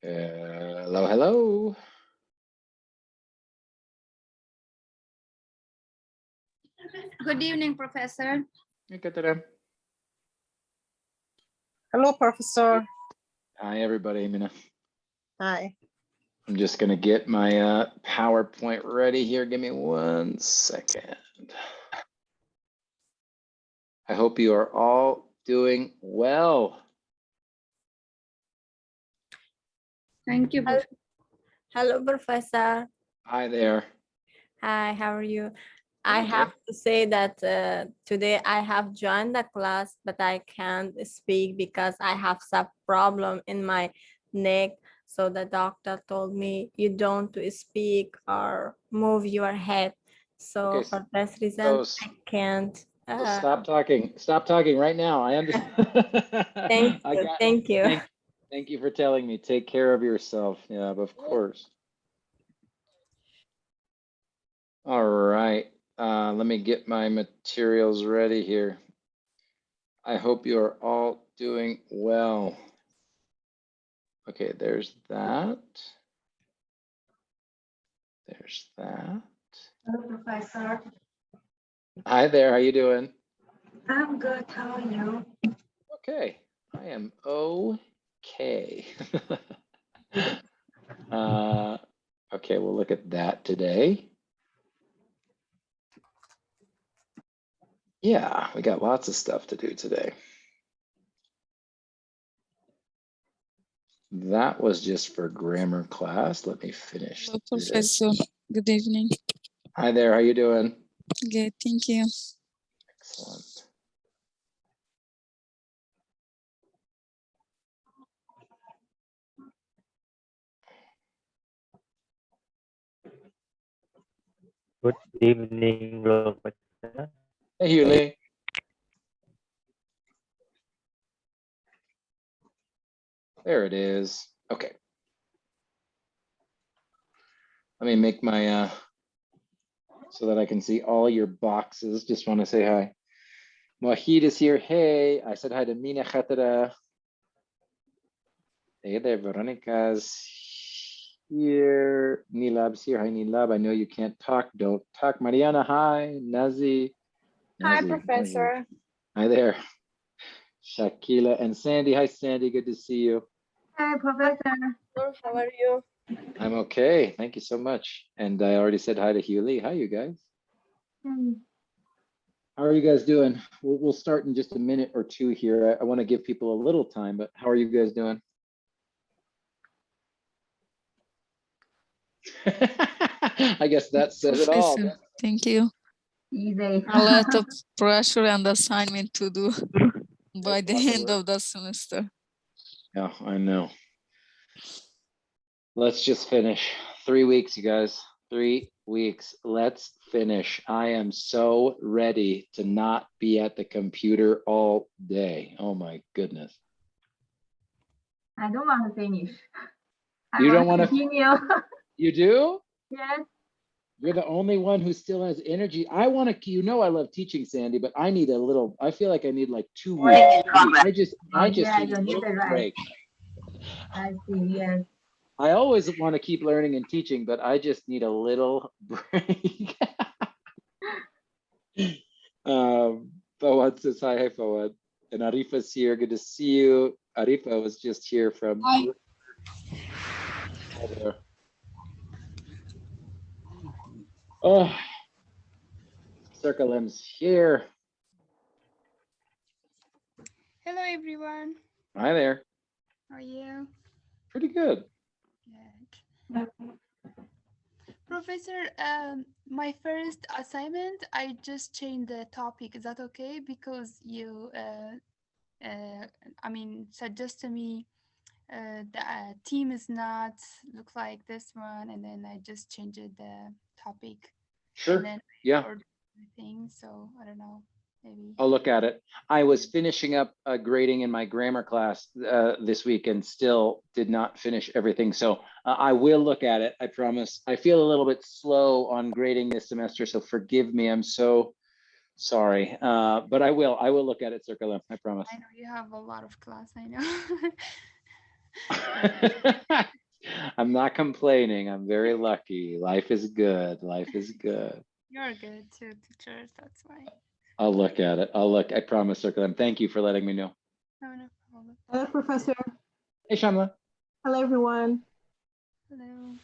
Hello, hello. Good evening, Professor. Hello, Professor. Hi, everybody. Hi. I'm just going to get my PowerPoint ready here. Give me 1 second. I hope you are all doing well. Thank you. Hello, Professor. Hi there. Hi, how are you? I have to say that today I have joined the class, but I can't speak because I have some problem in my neck. So the doctor told me you don't speak or move your head. So Okay, for this reason, I can't. So stop talking. Stop talking right now. I understand. Thank you. Thank you for telling me. Take care of yourself. Yeah, of course. All right. Let me get my materials ready here. I hope you are all doing well. Okay, there's that. There's that. Hello, Professor. Hi there, how you doing? I'm good. How are you? Okay, I am okay. Okay, we'll look at that today. Yeah, we got lots of stuff to do today. That was just for grammar class. Let me finish Hello, this. Professor. Good evening. Hi there, how you doing? Good, thank you. Excellent. Good evening, Professor. Hey, Huli. There it is. Okay. Let me make my, so that I can see all your boxes. Just want to say hi. Mohit is here. Hey, I said hi to Mina Khatara. Hey there, Veronica's here. Nilab's here. Hi, Nilab. I know you can't talk. Don't talk. Mariana, hi. Nazi. Hi, Nazi, Professor. Hi there. Shakila and Sandy. Hi, Sandy. Good to see you. Hi, Professor. How are you? I'm okay. Thank you so much. And I already said hi to Huli. Hi, you guys. How are you guys doing? We'll start in just a minute or two here. I want to give people a little time, but how are you guys doing? I guess that says it all. Professor, thank you. Easy. A lot of pressure and assignment to do by the Lots of end work. of the semester. Yeah, I know. Let's just finish. 3 weeks, you guys. 3 weeks. Let's finish. I am so ready to not be at the computer all day. Oh my goodness. I don't want to finish. I You don't want want to to? continue. You do? Yes. You're the only one who still has energy. I want to, you know, I love teaching, Sandy, but I need a little, I feel like I need like 2 weeks. I just Yeah, need you a need little the rest. break. I see. Yes. I always want to keep learning and teaching, but I just need a little break. Fawad says hi. Hi, Fawad. And Arifa's here. Good to see you. Arifa was just here from. Hi. Hi there. Oh, Circle M's here. Hello, everyone. Hi there. How are you? Pretty good. Good. Professor, my first assignment, I just changed the topic. Is that okay? Because you, I mean, suggest to me the team is not look like this one, and then I just changed the topic. Sure. And then Yeah. everything. So I don't know. Maybe. I'll look at it. I was finishing up grading in my grammar class this week and still did not finish everything. So I will look at it. I promise. I feel a little bit slow on grading this semester, so forgive me. I'm so sorry. But I will look at it, Circle M. I promise. I know you have a lot of class. I know. I'm not complaining. I'm very lucky. Life is good. Life is good. You're good too, teachers. That's why. I'll look at it. I'll look. I promise, Circle M. Thank you for letting me know. No problem. Hello, Professor. Hey, Shamla. Hello, everyone. Hello.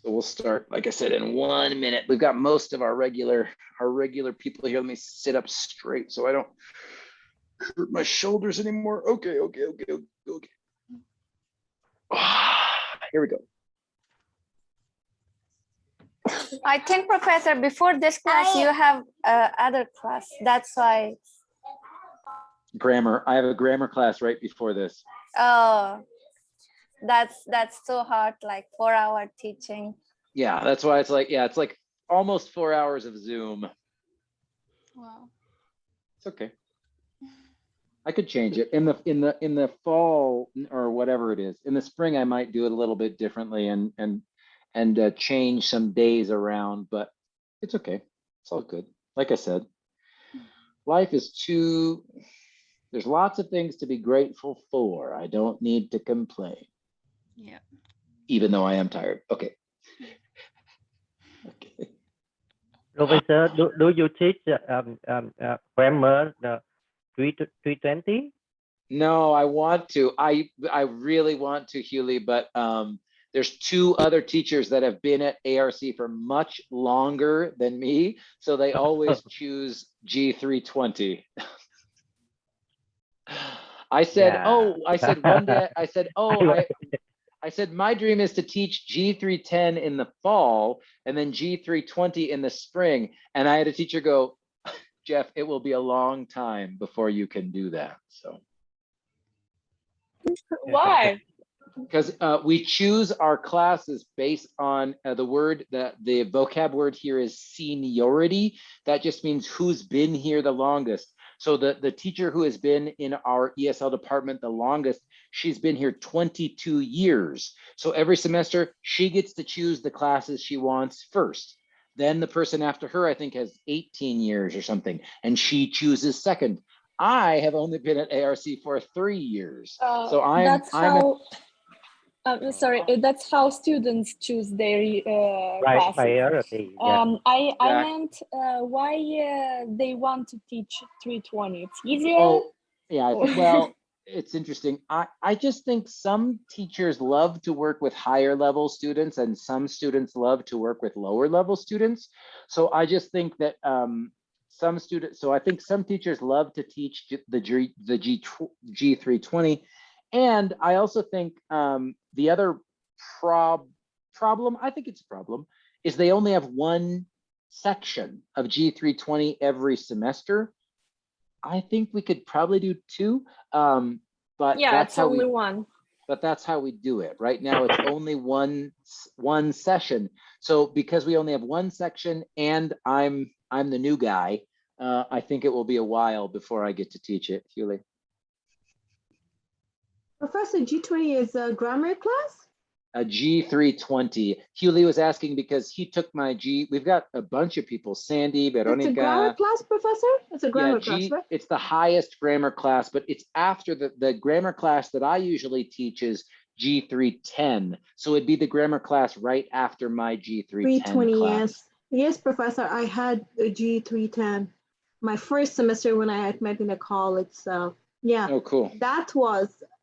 So we'll start, like I said, in 1 minute. We've got most of our regular people here. Let me sit up straight so I don't hurt my shoulders anymore. Okay. Here we go. I think, Professor, before this class, you have other class. That's why. Grammar. I have a grammar class right before this. Oh, that's so hard, like 4-hour teaching. Yeah, that's why it's like, yeah, it's like almost 4 hours of Zoom. Wow. It's okay. I could change it in the fall or whatever it is. In the spring, I might do it a little bit differently and change some days around, but it's okay. It's all good. Like I said, life is there's lots of things to be grateful for. I don't need to complain. Yeah. even though I am tired. Okay. Okay. Professor, do you teach grammar the 320? No, I want to. I really want to, Hewley, but there's two other teachers that have been at ARC for much longer than me, so they always choose G320. I said, Yeah. oh, I said one day, I said, oh, I- I said, my dream is to teach G310 in the fall and then G320 in the spring. And I had a teacher go, Jeff, it will be a long time before you can do that. So. Why? Because we choose our classes based on the word, the vocab word here is seniority. That just means who's been here the longest. So the teacher who has been in our ESL department the longest, she's been here 22 years. So every semester she gets to choose the classes she wants first. Then the person after her, I think, has 18 years or something, and she chooses second. I have only been at ARC for 3 years. So that's how students choose their classes. priority. Yeah. I meant why they want to teach 320. It's easier. Oh, yeah. Well, it's interesting. I just think some teachers love to work with higher level students and some students love to work with lower level students. So I just think that I think some teachers love to teach the G320. And I also think the other problem, I think it's a problem, is they only have one section of G320 every semester. I think we could probably do two, but yeah, that's it's how only one. But that's how we do it. Right now, it's only one session. So because we only have one section, and I'm the new guy, I think it will be a while before I get to teach it, Hewley. Professor, G20 is a grammar class? A G320. Hewley was asking because he took my we've got a bunch of people, Sandy, Veronica. It's a grammar class, Professor? It's a grammar class, right? It's the highest grammar class, but it's after the grammar class that I usually teach is G310. So it'd be the grammar class right after my G310 320, class. yes. Yes, Professor, I had a G310. My first semester when I had met in a college, so yeah. Oh, cool.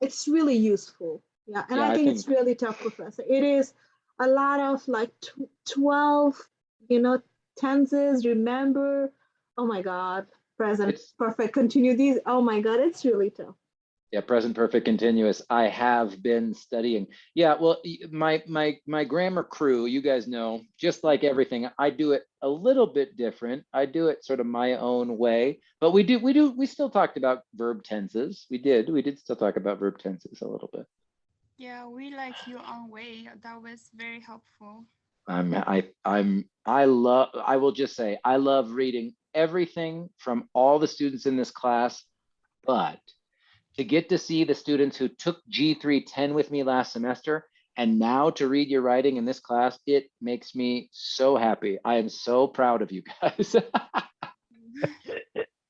It's really useful. Yeah, and Yeah, I think it's really tough, Professor. It is a lot of like 12, tenses, remember, oh my God, present perfect, continue these, oh my God, it's really tough. Yeah, present perfect continuous. I have been studying. Yeah, well, my grammar crew, you guys know, just like everything, I do it a little bit different. I do it sort of my own way, but we still talked about verb tenses. We did still talk about verb tenses a little bit. Yeah, we like your own way. That was very helpful. I will just say, I love reading everything from all the students in this class, but to get to see the students who took G310 with me last semester and now to read your writing in this class, it makes me so happy. I am so proud of you guys.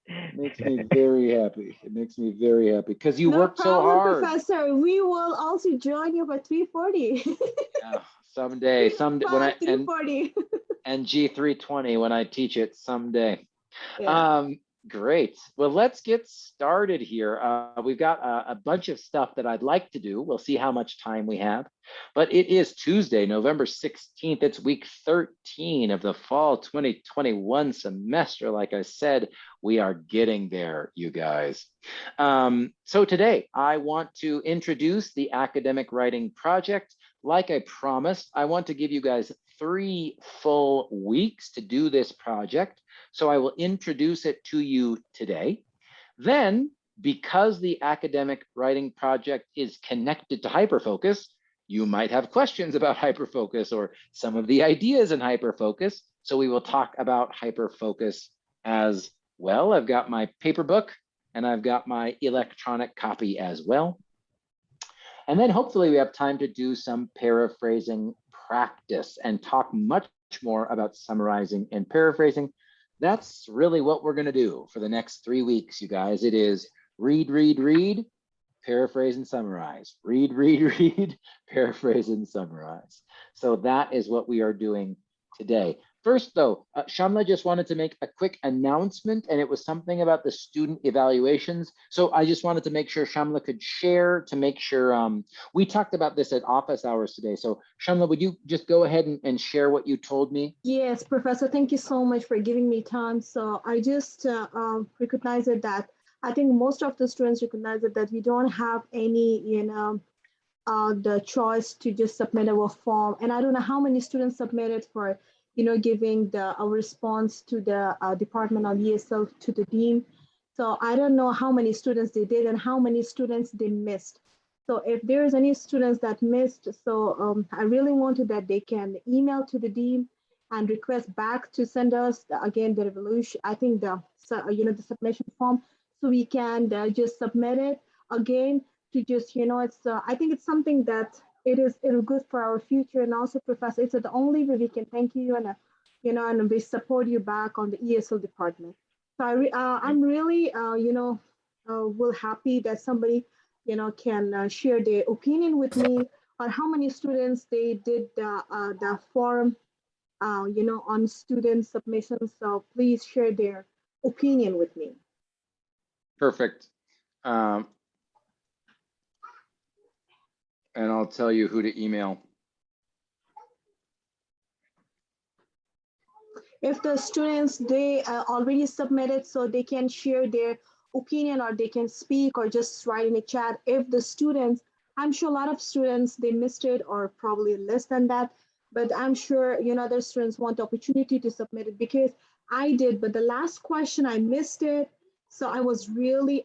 It makes me very happy. It makes me very happy because you work so hard. Professor, we will also join you for 340. Yeah, someday when I 340. and G320 when I teach it someday. Yeah. Great. Well, let's get started here. We've got a bunch of stuff that I'd like to do. We'll see how much time we have, but it is Tuesday, November 16th. It's week 13 of the fall 2021 semester. Like I said, we are getting there, you guys. So today I want to introduce the academic writing project. Like I promised, I want to give you guys 3 full weeks to do this project. So I will introduce it to you today. Then, because the academic writing project is connected to Hyperfocus, you might have questions about Hyperfocus or some of the ideas in Hyperfocus. So we will talk about Hyperfocus as well. I've got my paper book and I've got my electronic copy as well. And then hopefully we have time to do some paraphrasing practice and talk much more about summarizing and paraphrasing. That's really what we're going to do for the next 3 weeks, you guys. It is read, read, read, paraphrase and summarize, read, read, read, paraphrase and summarize. So that is what we are doing today. First though, Shamla just wanted to make a quick announcement, and it was something about the student evaluations. So I just wanted to make sure Shamla could share to make sure, we talked about this at office hours today. So Shamla, would you just go ahead and share what you told me? Yes, Professor, thank you so much for giving me time. So I just recognize it that I think most of the students recognize it that we don't have any, the choice to just submit our form. And I don't know how many students submitted for, giving our response to the Department of ESL to the dean. So I don't know how many students they did and how many students they missed. So if there's any students that missed, so I really wanted that they can email to the dean and request back to send us again the evaluation. I think the the submission form, so we can just submit it again to just it's I think it's something that it'll good for our future. And also, Professor, it's the only way we can thank you and and we support you back on the ESL department. So I'm really will happy that somebody can share their opinion with me on how many students they did the form on student submissions. So please share their opinion with me. Perfect. And I'll tell you who to email. If the students, they already submitted, so they can share their opinion or they can speak or just write in the chat. If the students, I'm sure a lot of students, they missed it or probably less than that, but I'm sure, other students want the opportunity to submit it because I did, but the last question I missed it. So I was really,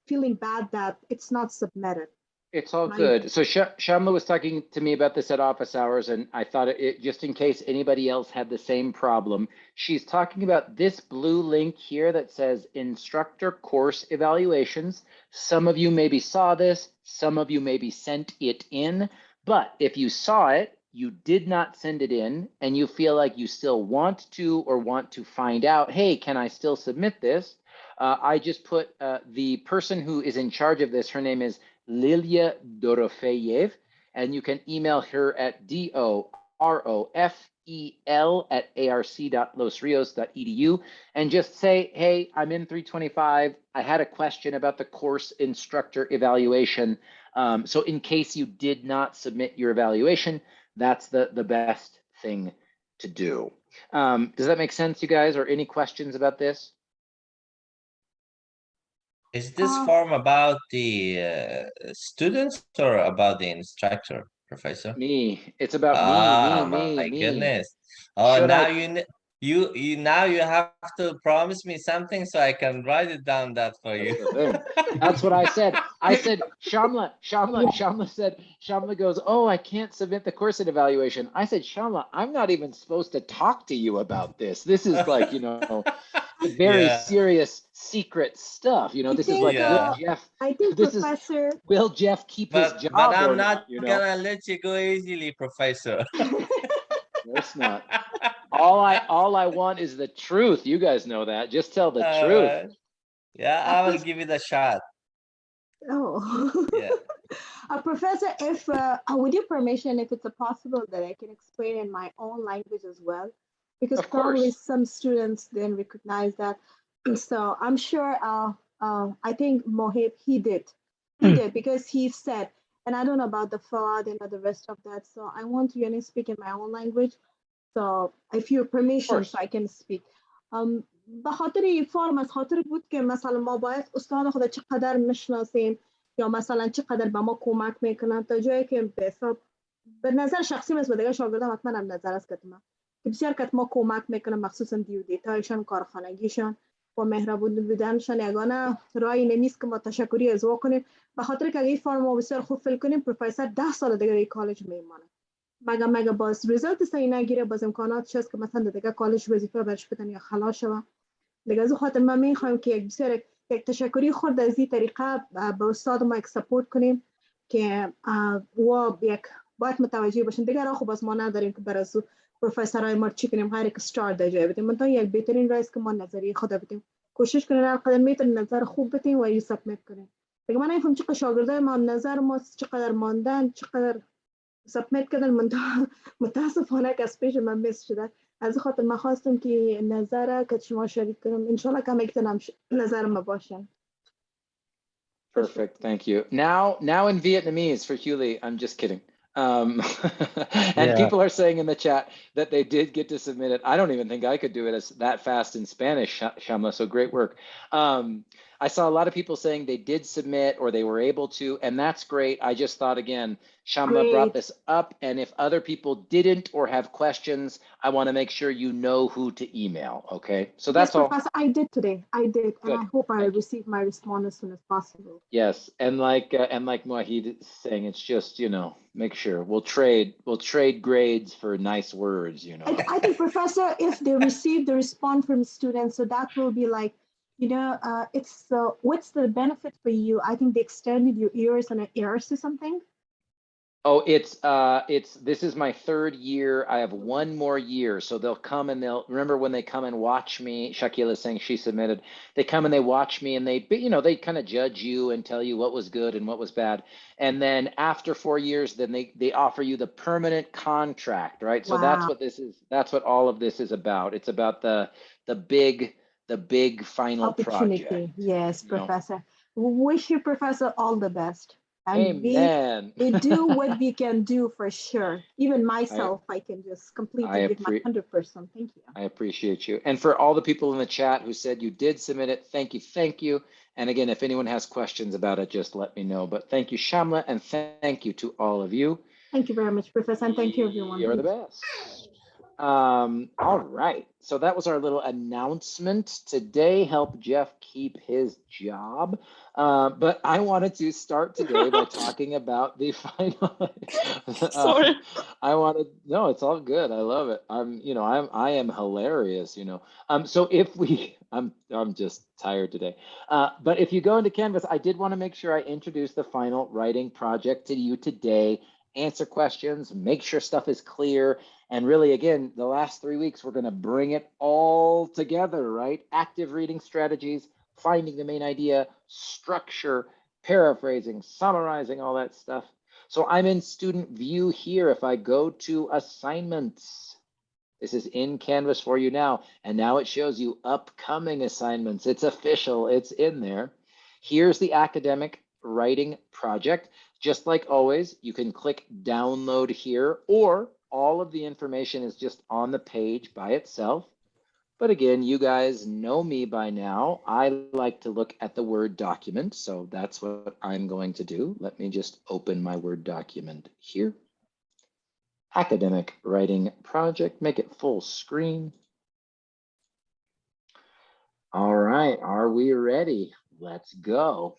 feeling bad that it's not submitted. It's all good. So Shamla was talking to me about this at office hours, and I thought it just in case anybody else had the same problem. She's talking about this blue link here that says instructor course evaluations. Some of you maybe saw this, some of you maybe sent it in, but if you saw it, you did not send it in, and you feel like you still want to or want to find out, hey, can I still submit this? I just put the person who is in charge of this, her name is Lilia Dorofeyev, and you can email her at dorofel@arc.losrios.edu and just say, hey, I'm in 325. I had a question about the course instructor evaluation. So in case you did not submit your evaluation, that's the best thing to do. Does that make sense, you guys, or any questions about this? Is this form about the students or about the instructor, Professor? Me. It's about me. My goodness. Oh, Should now I... you now you have to promise me something so I can write it down that for you. That's the thing. That's what I said. I said, Shamla said, Shamla goes, oh, I can't submit the course evaluation. I said, Shamla, I'm not even supposed to talk to you about this. This is like, very serious secret stuff. This is like, will Jeff, I think Professor, will Jeff keep his job? But I'm not gonna let you go easily, Professor. No, it's not. All I want is the truth. You guys know that. Just tell the truth. Yeah, I will give it a shot. Oh. Yeah. Professor, if with your permission, if it's possible that I can explain in my own language as well, because probably some students didn't recognize that. So I'm sure. I think Mohib, he did because he said, and I don't know about the Fawad and the rest of that. So I want to speak in my own language. So if you permission, so I can speak. به خاطر این فرم از خاطر بود که مثلا ما باید استاد خود چقدر میشناسیم یا مثلا چقدر به ما کمک میکنن تا جایی که به حساب به نظر شخصی مثل دیگه شاگردان حتما هم نظر است که بسیار که ما کمک میکنن مخصوصا دیو دیتایشان کارخانگیشان و مهربون بودنشان یگانه راهی نمیست که ما تشکری از کنیم به خاطر که این فرم ما بسیار خوب فیل کنیم پروفسور 10 سال دیگه این کالج میمونه مگه باز ریزالت صحیح نگیره باز امکاناتش هست که مثلا دیگه کالج وظیفه برش بدن یا خلاص شوه دیگه از خاطر ما میخوایم که بسیار یک تشکری خورد از این طریقه به استاد ما یک سپورت کنیم که و یک باید متوجه باشین دیگه راه خوب از ما نداریم که برای پروفسورای ما چی کنیم هر یک استار در جای بدیم منتها یک بهترین راه است که ما نظریه خود بدیم کوشش کنیم هر قدم میتونیم نظر خوب بدیم و یو سابمیت کنیم ما نفهم چقدر شاگردای ما نظر ما چقدر ماندن چقدر سبمیت کردن متاسفانه که از پیش من میس شده. از خاطر ما خواستم که نظر که شما شریک کنم انشالله که میتونم نظر ما باشن. Perfect, thank you. Now in Vietnamese for Huli, I'm just kidding. And Yeah. people are saying in the chat that they did get to submit it. I don't even think I could do it as that fast in Spanish, Shamla, so great work. I saw a lot of people saying they did submit or they were able to, and that's great. I just thought, again, Shamla brought this up, and if other people didn't or have questions, I want to make sure you know who to email, okay? So that's all. Professor, I did today. I did, Good. and I hope I receive my response as soon as possible. Yes, and like Mohit is saying, it's just, you know, make sure we'll trade grades for nice words, you know. I think, Professor, if they receive the response from students, so that will be like, you know, it's what's the benefit for you? I think they extended your ears and ears to something. Oh, it's this is my third year. I have one more year, so they'll come and they'll remember when they come and watch me. Shakila is saying she submitted. They come and they watch me, and they, you know, they kind of judge you and tell you what was good and what was bad. And then after 4 years, then they offer you the permanent contract, right? So that's what this is. That's what all of this is about. It's about the big final Opportunity. project. Yes, Professor. Wish you, Professor, all the best. And Amen. we do what we can do for sure. Even myself, I can just completely give my 100%. Thank you. I appreciate you. And for all the people in the chat who said you did submit it, thank you, thank you. And again, if anyone has questions about it, just let me know. But thank you, Shamla, and thank you to all of you. Thank you very much, Professor, and thank you, everyone. You're the best. All right, so that was our little announcement today. Help Jeff keep his job. But I wanted to start today by talking about the final. Sorry. No, it's all good. I love it. I am hilarious, you know. So if I'm just tired today. But if you go into Canvas, I did want to make sure I introduce the final writing project to you today, answer questions, make sure stuff is clear. And really, again, the last 3 weeks, we're going to bring it all together, right? Active reading strategies, finding the main idea, structure, paraphrasing, summarizing, all that stuff. So I'm in student view here. If I go to assignments, this is in Canvas for you now. And now it shows you upcoming assignments. It's official, it's in there. Here's the academic writing project. Just like always, you can click download here, or all of the information is just on the page by itself. But again, you guys know me by now. I like to look at the Word document, so that's what I'm going to do. Let me just open my Word document here. Academic writing project, make it full screen. All right, are we ready? Let's go.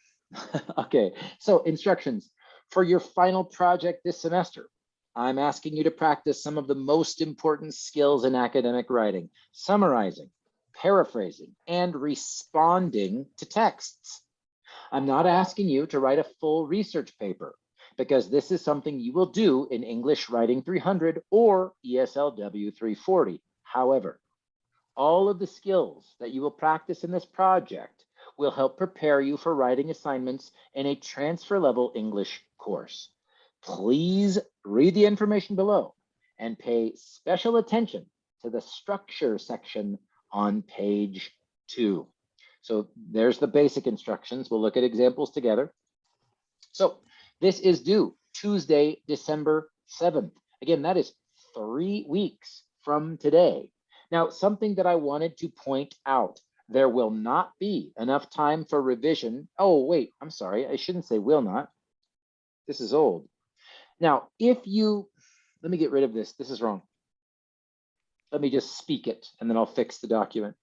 Okay, so instructions. For your final project this semester, I'm asking you to practice some of the most important skills in academic writing: summarizing, paraphrasing, and responding to texts. I'm not asking you to write a full research paper, because this is something you will do in English Writing 300 or ESL W340. However, all of the skills that you will practice in this project will help prepare you for writing assignments in a transfer level English course. Please read the information below and pay special attention to the structure section on page 2. So there's the basic instructions. We'll look at examples together. So this is due Tuesday, December 7th. Again, that is 3 weeks from today. Now, something that I wanted to point out: there will not be enough time for revision. Oh, wait, I'm sorry. I shouldn't say will not. This is old. Now, if you, let me get rid of this. This is wrong. Let me just speak it, and then I'll fix the document.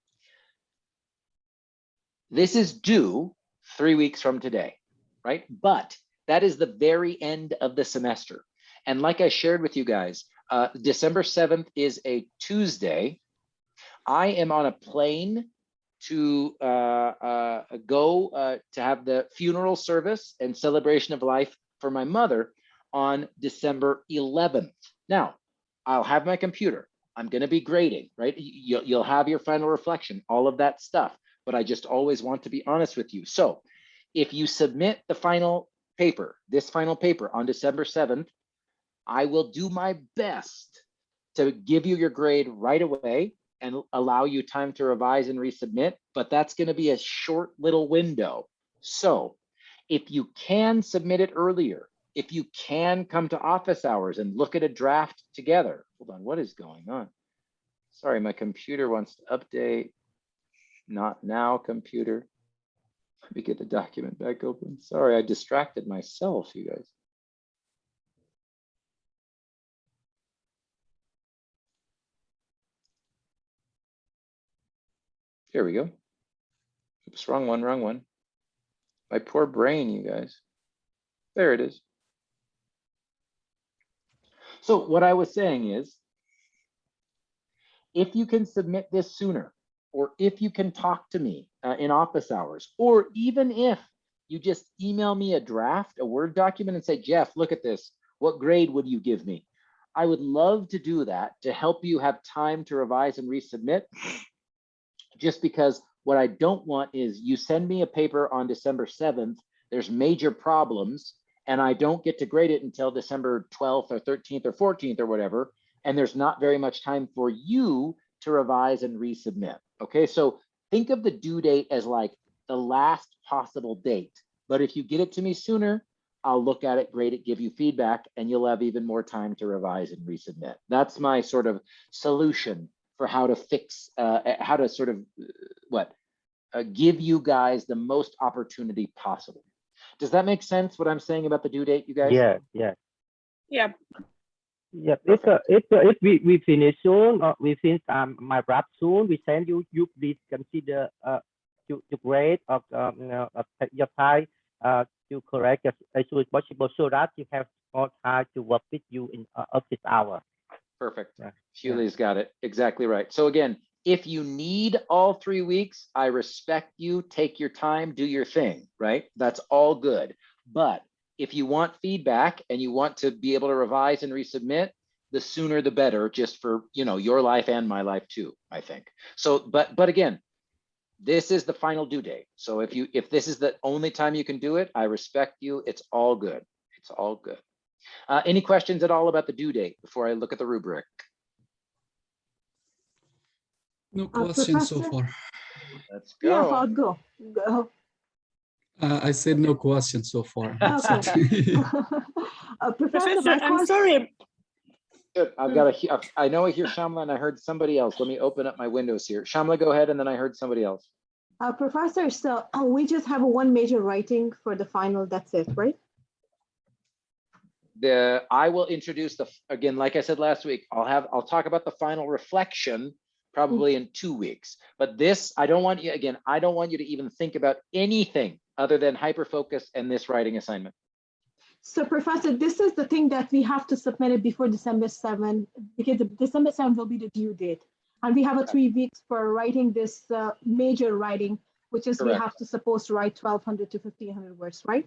This is due 3 weeks from today, right? But that is the very end of the semester. And like I shared with you guys, December 7th is a Tuesday. I am on a plane to go to have the funeral service and celebration of life for my mother on December 11th. Now, I'll have my computer. I'm going to be grading, right? You'll have your final reflection, all of that stuff. But I just always want to be honest with you. So if you submit the final paper, this final paper on December 7th, I will do my best to give you your grade right away and allow you time to revise and resubmit, but that's going to be a short little window. So if you can submit it earlier, if you can come to office hours and look at a draft together. Hold on, what is going on? Sorry, my computer wants to update. Not now, computer. Let me get the document back open. Sorry, I distracted myself, you guys. Here we go. Oops, wrong one, wrong one. My poor brain, you guys. There it is. So what I was saying is, if you can submit this sooner, or if you can talk to me in office hours, or even if you just email me a draft, a Word document and say, Jeff, look at this. What grade would you give me? I would love to do that to help you have time to revise and resubmit, just because what I don't want is you send me a paper on December 7th, there's major problems, and I don't get to grade it until December 12th or 13th or 14th or whatever, and there's not very much time for you to revise and resubmit. Okay, so think of the due date as like the last possible date. But if you get it to me sooner, I'll look at it, grade it, give you feedback, and you'll have even more time to revise and resubmit. That's my sort of solution for how to fix, how to sort of give you guys the most opportunity possible. Does that make sense, what I'm saying about the due date, you guys? Yeah, yeah. Yeah. Yeah, if we finish soon, or we finish my draft soon, we send you. You please consider to grade of your time to correct as soon as possible, so that you have more time to work with you in office hour. Perfect. Yeah. Shuley's got it exactly right. So again, if you need all 3 weeks, I respect you. Take your time, do your thing. Right? That's all good. But if you want feedback and you want to be able to revise and resubmit, the sooner the better, just for, you know, your life and my life too, I think. So, but again, this is the final due date. So if this is the only time you can do it, I respect you. It's all good. It's all good. Any questions at all about the due date before I look at the rubric? No questions so Professor? far. Let's Yeah, go. I'll go. I said no questions so far. That's Okay. it. Professor, Professor, my I'm question. sorry. Good. I've got I know I hear Shamla and I heard somebody else. Let me open up my windows here. Shamla, go ahead, and then I heard somebody else. Professor, so we just have one major writing for the final, that's it, right? I will introduce again, like I said last week, I'll talk about the final reflection probably in 2 weeks. But this, I don't want you to even think about anything other than hyperfocus and this writing assignment. So Professor, this is the thing that we have to submit it before December 7th, because December 7th will be the due date. And we have a 3 weeks for writing this major writing, which is we have to supposed to write 1,200 to 1,500 words, right?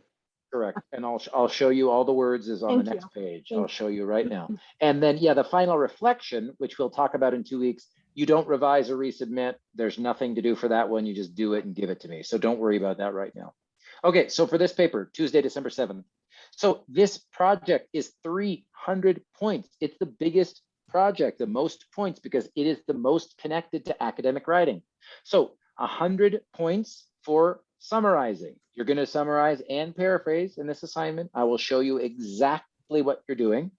Correct. And I'll show you all the words is on the next page. I'll show you right now. And then, yeah, the final reflection, which we'll talk about in 2 weeks, you don't revise or resubmit. There's nothing to do for that one. You just do it and give it to me. So don't worry about that right now. Okay, so for this paper, Tuesday, December 7th. So this project is 300 points. It's the biggest project, the most points, because it is the most connected to academic writing. So 100 points for summarizing. You're going to summarize and paraphrase in this assignment. I will show you exactly what you're doing.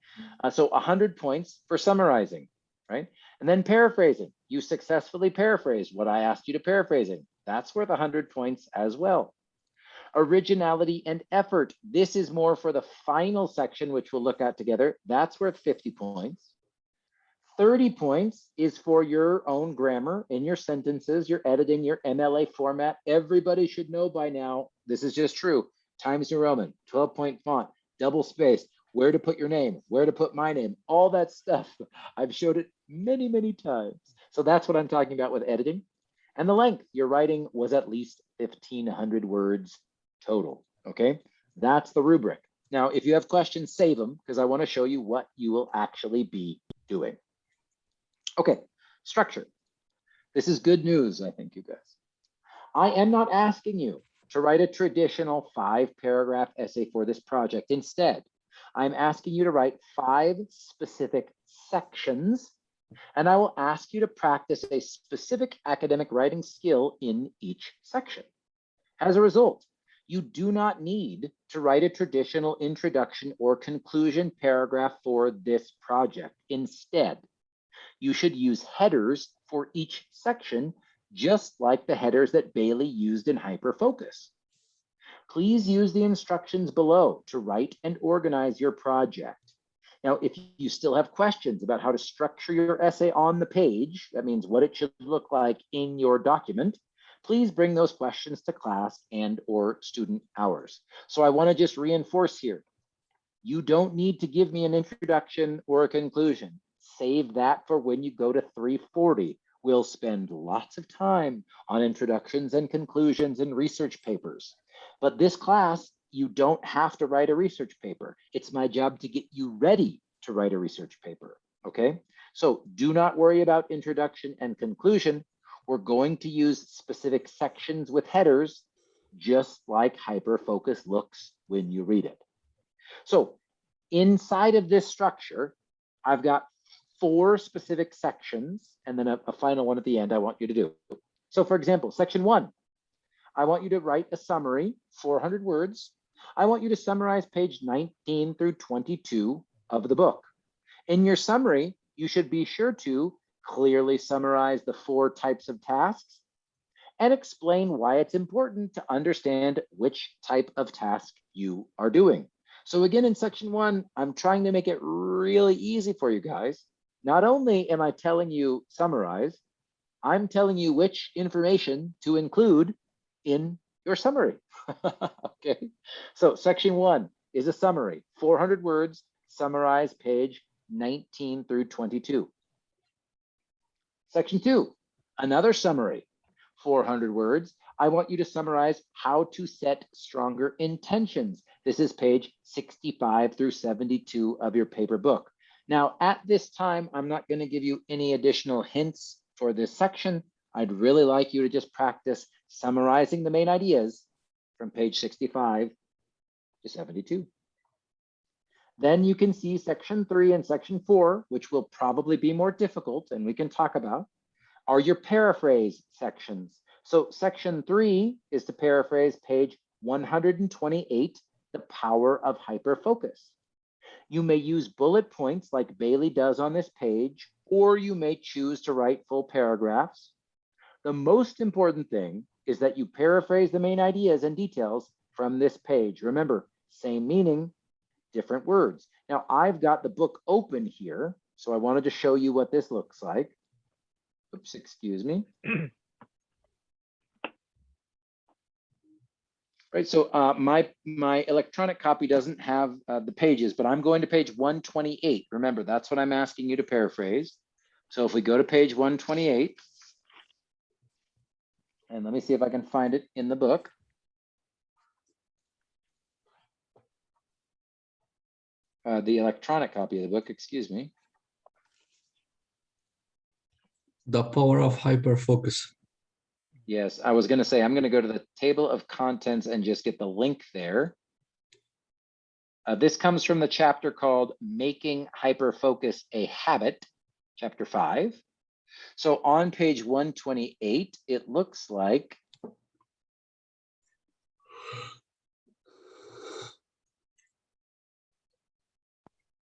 So 100 points for summarizing, right? And then paraphrasing. You successfully paraphrase what I asked you to paraphrasing. That's worth 100 points as well. Originality and effort. This is more for the final section, which we'll look at together. That's worth 50 points. 30 points is for your own grammar in your sentences, your editing, your MLA format. Everybody should know by now, this is just true. Times New Roman, 12-point font, double spaced, where to put your name, where to put my name, all that stuff. I've showed it many, many times. So that's what I'm talking about with editing. And the length, your writing was at least 1,500 words total, okay? That's the rubric. Now, if you have questions, save them, because I want to show you what you will actually be doing. Okay, structure. This is good news, I think, you guys. I am not asking you to write a traditional 5-paragraph essay for this project. Instead, I'm asking you to write 5 specific sections, and I will ask you to practice a specific academic writing skill in each section. As a result, you do not need to write a traditional introduction or conclusion paragraph for this project. Instead, you should use headers for each section, just like the headers that Bailey used in Hyperfocus. Please use the instructions below to write and organize your project. Now, if you still have questions about how to structure your essay on the page, that means what it should look like in your document, please bring those questions to class and/or student hours. So I want to just reinforce here, you don't need to give me an introduction or a conclusion. Save that for when you go to 340. We'll spend lots of time on introductions and conclusions and research papers. But this class, you don't have to write a research paper. It's my job to get you ready to write a research paper, okay? So do not worry about introduction and conclusion. We're going to use specific sections with headers, just like Hyperfocus looks when you read it. So inside of this structure, I've got 4 specific sections and then a final one at the end I want you to do. So for example, section 1, I want you to write a summary, 400 words. I want you to summarize page 19 through 22 of the book. In your summary, you should be sure to clearly summarize the 4 types of tasks and explain why it's important to understand which type of task you are doing. So again, in section 1, I'm trying to make it really easy for you guys. Not only am I telling you summarize, I'm telling you which information to include in your summary. Okay, so section 1 is a summary, 400 words, summarize page 19 through 22. Section 2, another summary, 400 words. I want you to summarize how to set stronger intentions. This is page 65 through 72 of your paper book. Now, at this time, I'm not going to give you any additional hints for this section. I'd really like you to just practice summarizing the main ideas from page 65 to 72. Then you can see section 3 and section 4, which will probably be more difficult and we can talk about, are your paraphrase sections. So section 3 is to paraphrase page 128, The Power of Hyperfocus. You may use bullet points like Bailey does on this page, or you may choose to write full paragraphs. The most important thing is that you paraphrase the main ideas and details from this page. Remember, same meaning, different words. Now, I've got the book open here, so I wanted to show you what this looks like. Oops, excuse me. Right, so my electronic copy doesn't have the pages, but I'm going to page 128. Remember, that's what I'm asking you to paraphrase. So if we go to page 128, and let me see if I can find it in the book. The electronic copy of the book, excuse me. The Power of Hyperfocus. Yes, I was going to say, I'm going to go to the table of contents and just get the link there. This comes from the chapter called Making Hyperfocus a Habit, chapter 5. So on page 128, it looks like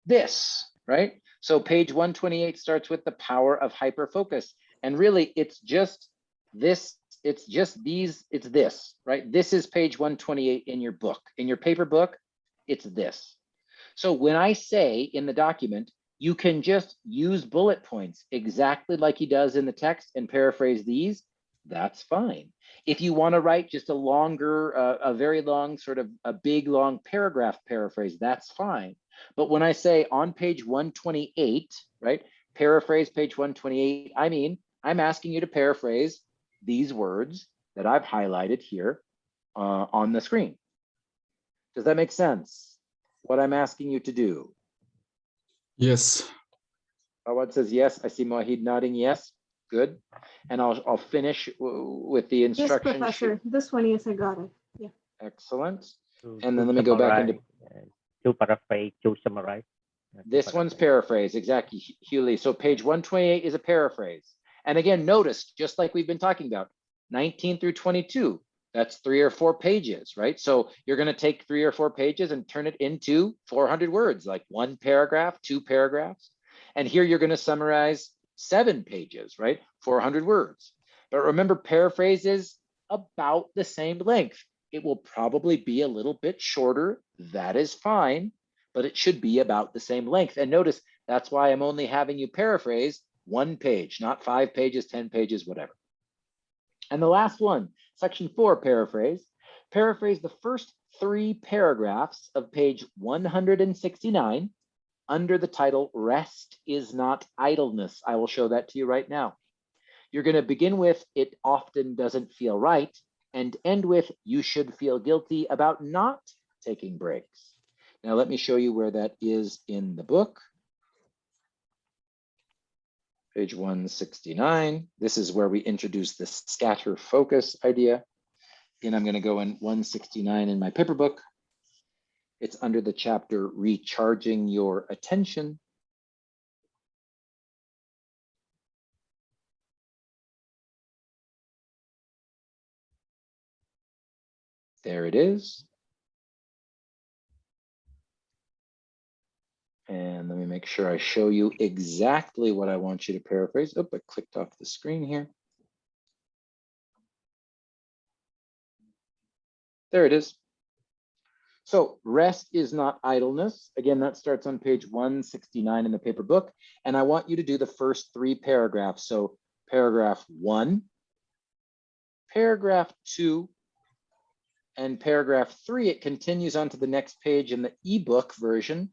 this, right? So page 128 starts with the power of hyperfocus. And really, it's just this, it's just these, it's this, right? This is page 128 in your book. In your paper book, it's this. So when I say in the document, you can just use bullet points exactly like he does in the text and paraphrase these, that's fine. If you want to write just a longer, a very long, sort of a big long paragraph paraphrase, that's fine. But when I say on page 128, right, paraphrase page 128, I mean, I'm asking you to paraphrase these words that I've highlighted here on the screen. Does that make sense? What I'm asking you to do? Yes. Awad says yes. I see Mohid nodding yes. Good. And I'll finish with the instructions. Yes, Professor. This one, yes, I got it. Yeah. Excellent. To, And then let me go back into to paraphrase, to summarize. this one's paraphrase, exactly, Hewley. So page 128 is a paraphrase. And again, notice, just like we've been talking about, 19 through 22, that's 3 or 4 pages, right? So you're going to take 3 or 4 pages and turn it into 400 words, like 1 paragraph, 2 paragraphs. And here you're going to summarize 7 pages, right? 400 words. But remember, paraphrase is about the same length. It will probably be a little bit shorter. That is fine, but it should be about the same length. And notice, that's why I'm only having you paraphrase 1 page, not 5 pages, 10 pages, whatever. And the last one, section 4, paraphrase. Paraphrase the first 3 paragraphs of page 169 under the title, Rest is Not Idleness. I will show that to you right now. You're going to begin with, it often doesn't feel right, and end with, you should feel guilty about not taking breaks. Now, let me show you where that is in the book. Page 169. This is where we introduce the scatter focus idea. And I'm going to go in 169 in my paper book. It's under the chapter Recharging Your Attention. There it is. And let me make sure I show you exactly what I want you to paraphrase. Oh, I clicked off the screen here. There it is. So rest is not idleness. Again, that starts on page 169 in the paper book. And I want you to do the first 3 paragraphs. So paragraph 1, paragraph 2, and paragraph 3, it continues on to the next page in the ebook version,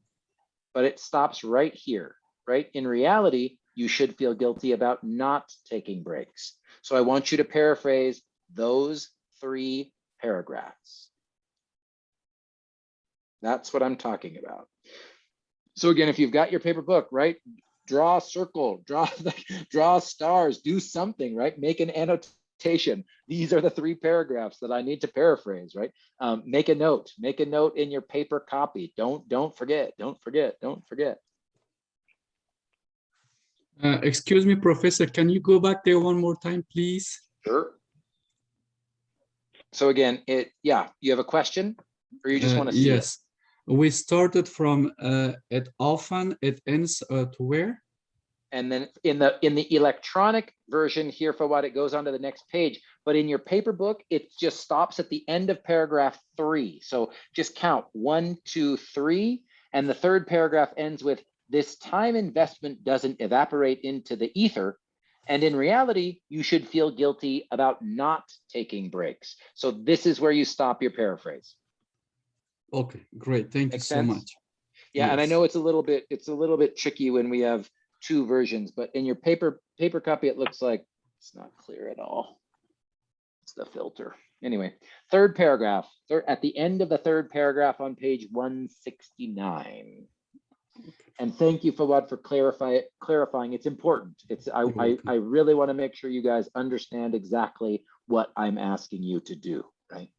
but it stops right here, right? In reality, you should feel guilty about not taking breaks. So I want you to paraphrase those 3 paragraphs. That's what I'm talking about. So again, if you've got your paper book, right? Draw a circle, draw stars, do something, right? Make an annotation. These are the 3 paragraphs that I need to paraphrase, right? Make a note in your paper copy. Don't forget. Excuse me, Professor, can you go back there one more time, please? Sure. So again, you have a question or you just want to see yes. it? We started from at often, it ends to where? And then in the electronic version here for what it goes on to the next page, but in your paper book, it just stops at the end of paragraph 3. So just count 1, 2, 3. And the 3rd paragraph ends with, this time investment doesn't evaporate into the ether. And in reality, you should feel guilty about not taking breaks. So this is where you stop your paraphrase. Okay, great. Thank you so much. Yeah, yes. and I know it's a little bit tricky when we have 2 versions, but in your paper copy, it looks like it's not clear at all. It's the filter. Anyway, 3rd paragraph, at the end of the 3rd paragraph on page 169. And thank you, Fawad, for clarifying. It's important. I really want to make sure you guys understand exactly what I'm asking you to do, right?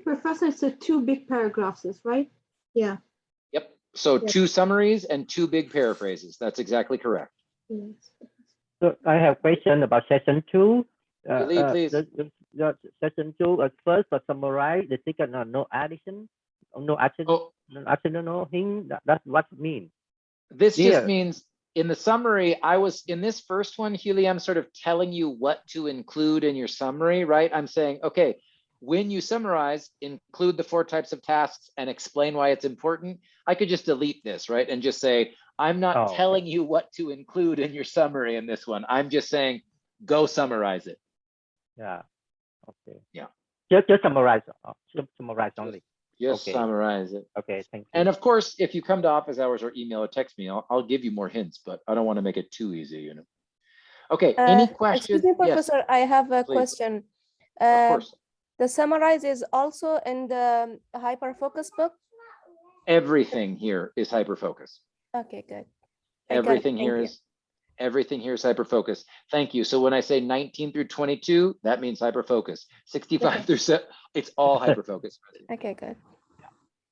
Professor, it's 2 big paragraphs, right? Yeah. Yep. So Yes. 2 summaries and 2 big paraphrases. That's exactly correct. Yes. So I have a question about session 2. Please. The session 2 at first for summarize, the second no addition, no action, no hint. That's what it means. This just means in the summary, I was in this first one, Hewley, I'm sort of telling you what to include in your summary, right? I'm saying, okay, when you summarize, include the 4 types of tasks and explain why it's important. I could just delete this, right? And just say, I'm not telling you what to include in your summary in this one. I'm just saying, go summarize it. Yeah. Okay. Yeah. Just summarize. Summarize only. Just summarize it. Okay, thank you. And of course, if you come to office hours or email or text me, I'll give you more hints, but I don't want to make it too easy, you know. Okay, any questions? Excuse me, Professor, yes. I have a Please. question. Of course. The summarize is also in the hyperfocus book? Everything here is hyperfocus. Okay, good. Everything here is, Everything here is hyperfocus. Thank you. So when I say 19 through 22, that means hyperfocus. 65 through 7, it's all hyperfocus. Okay, good.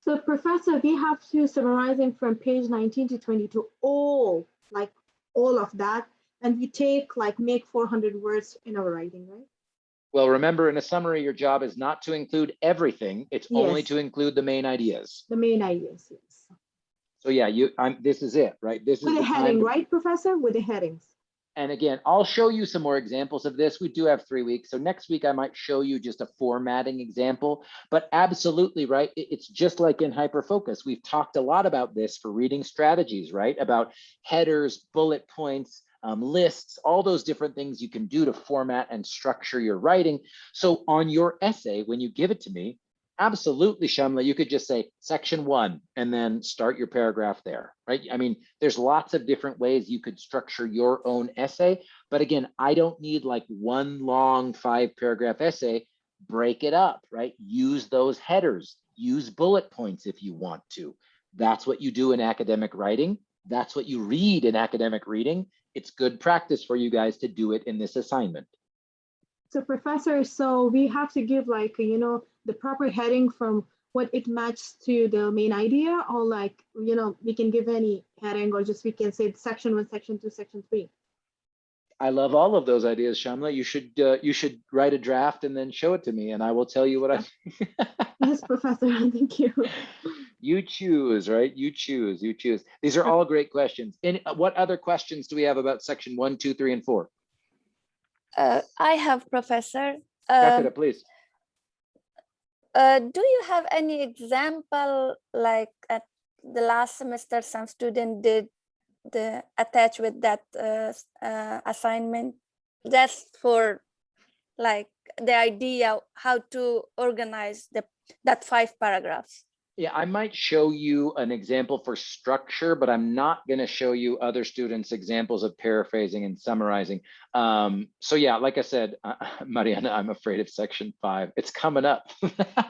So Professor, we have to summarizing from page 19 to 22, all of that. And we make 400 words in our writing, right? Well, remember, in a summary, your job is not to include everything. It's only Yes. to include the main ideas. The main ideas, yes. So yeah, this is it, right? This is With the a heading, time. right, Professor? With the headings. And again, I'll show you some more examples of this. We do have 3 weeks. So next week, I might show you just a formatting example, but absolutely, right? It's just like in hyperfocus. We've talked a lot about this for reading strategies, right? About headers, bullet points, lists, all those different things you can do to format and structure your writing. So on your essay, when you give it to me, absolutely, Shamla, you could just say section 1 and then start your paragraph there, right? I mean, there's lots of different ways you could structure your own essay. But again, I don't need like one long 5-paragraph essay. Break it up, right? Use those headers, use bullet points if you want to. That's what you do in academic writing. That's what you read in academic reading. It's good practice for you guys to do it in this assignment. So Professor, so we have to give the proper heading from what it matches to the main idea, or we can give any heading, or just we can say section 1, section 2, section 3. I love all of those ideas, Shamla. You should write a draft and then show it to me, and I will tell you what I. Yes, Professor. Thank you. You choose, right? You choose. These are all great questions. And what other questions do we have about section 1, 2, 3, and 4? I have, Professor. Katira, please. Do you have any example, like at the last semester, some student did the attach with that assignment? That's for like the idea how to organize that 5 paragraphs. Yeah, I might show you an example for structure, but I'm not going to show you other students' examples of paraphrasing and summarizing. So yeah, like I said, Mariana, I'm afraid of section 5. It's coming up.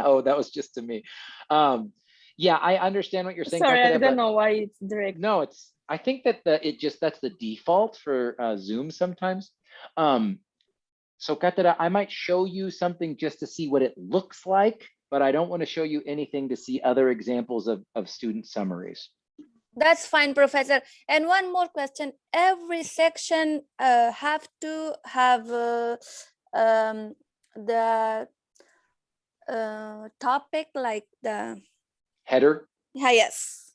Oh, that was just to me. Yeah, I understand what you're saying. Sorry, Katira, I don't know why it's direct. No, I think that that's the default for Zoom sometimes. So Katira, I might show you something just to see what it looks like, but I don't want to show you anything to see other examples of student summaries. That's fine, Professor. And one more question. Every section have to have the topic, like the header? Yes.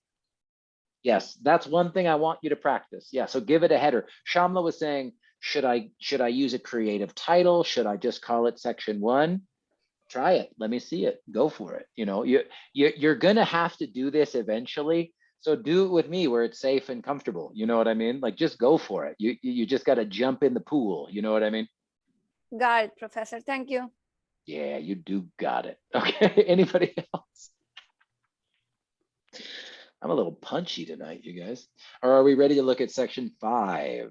Yes, that's one thing I want you to practice. Yeah, so give it a header. Shamla was saying, should I use a creative title? Should I just call it section 1? Try it. Let me see it. Go for it. You know, you're gonna have to do this eventually. So do it with me where it's safe and comfortable. You know what I mean? Like, just go for it. You just got to jump in the pool. You know what I mean? Got it, Professor. Thank you. Yeah, you do got it. Okay. Anybody else? I'm a little punchy tonight, you guys. Or are we ready to look at section 5?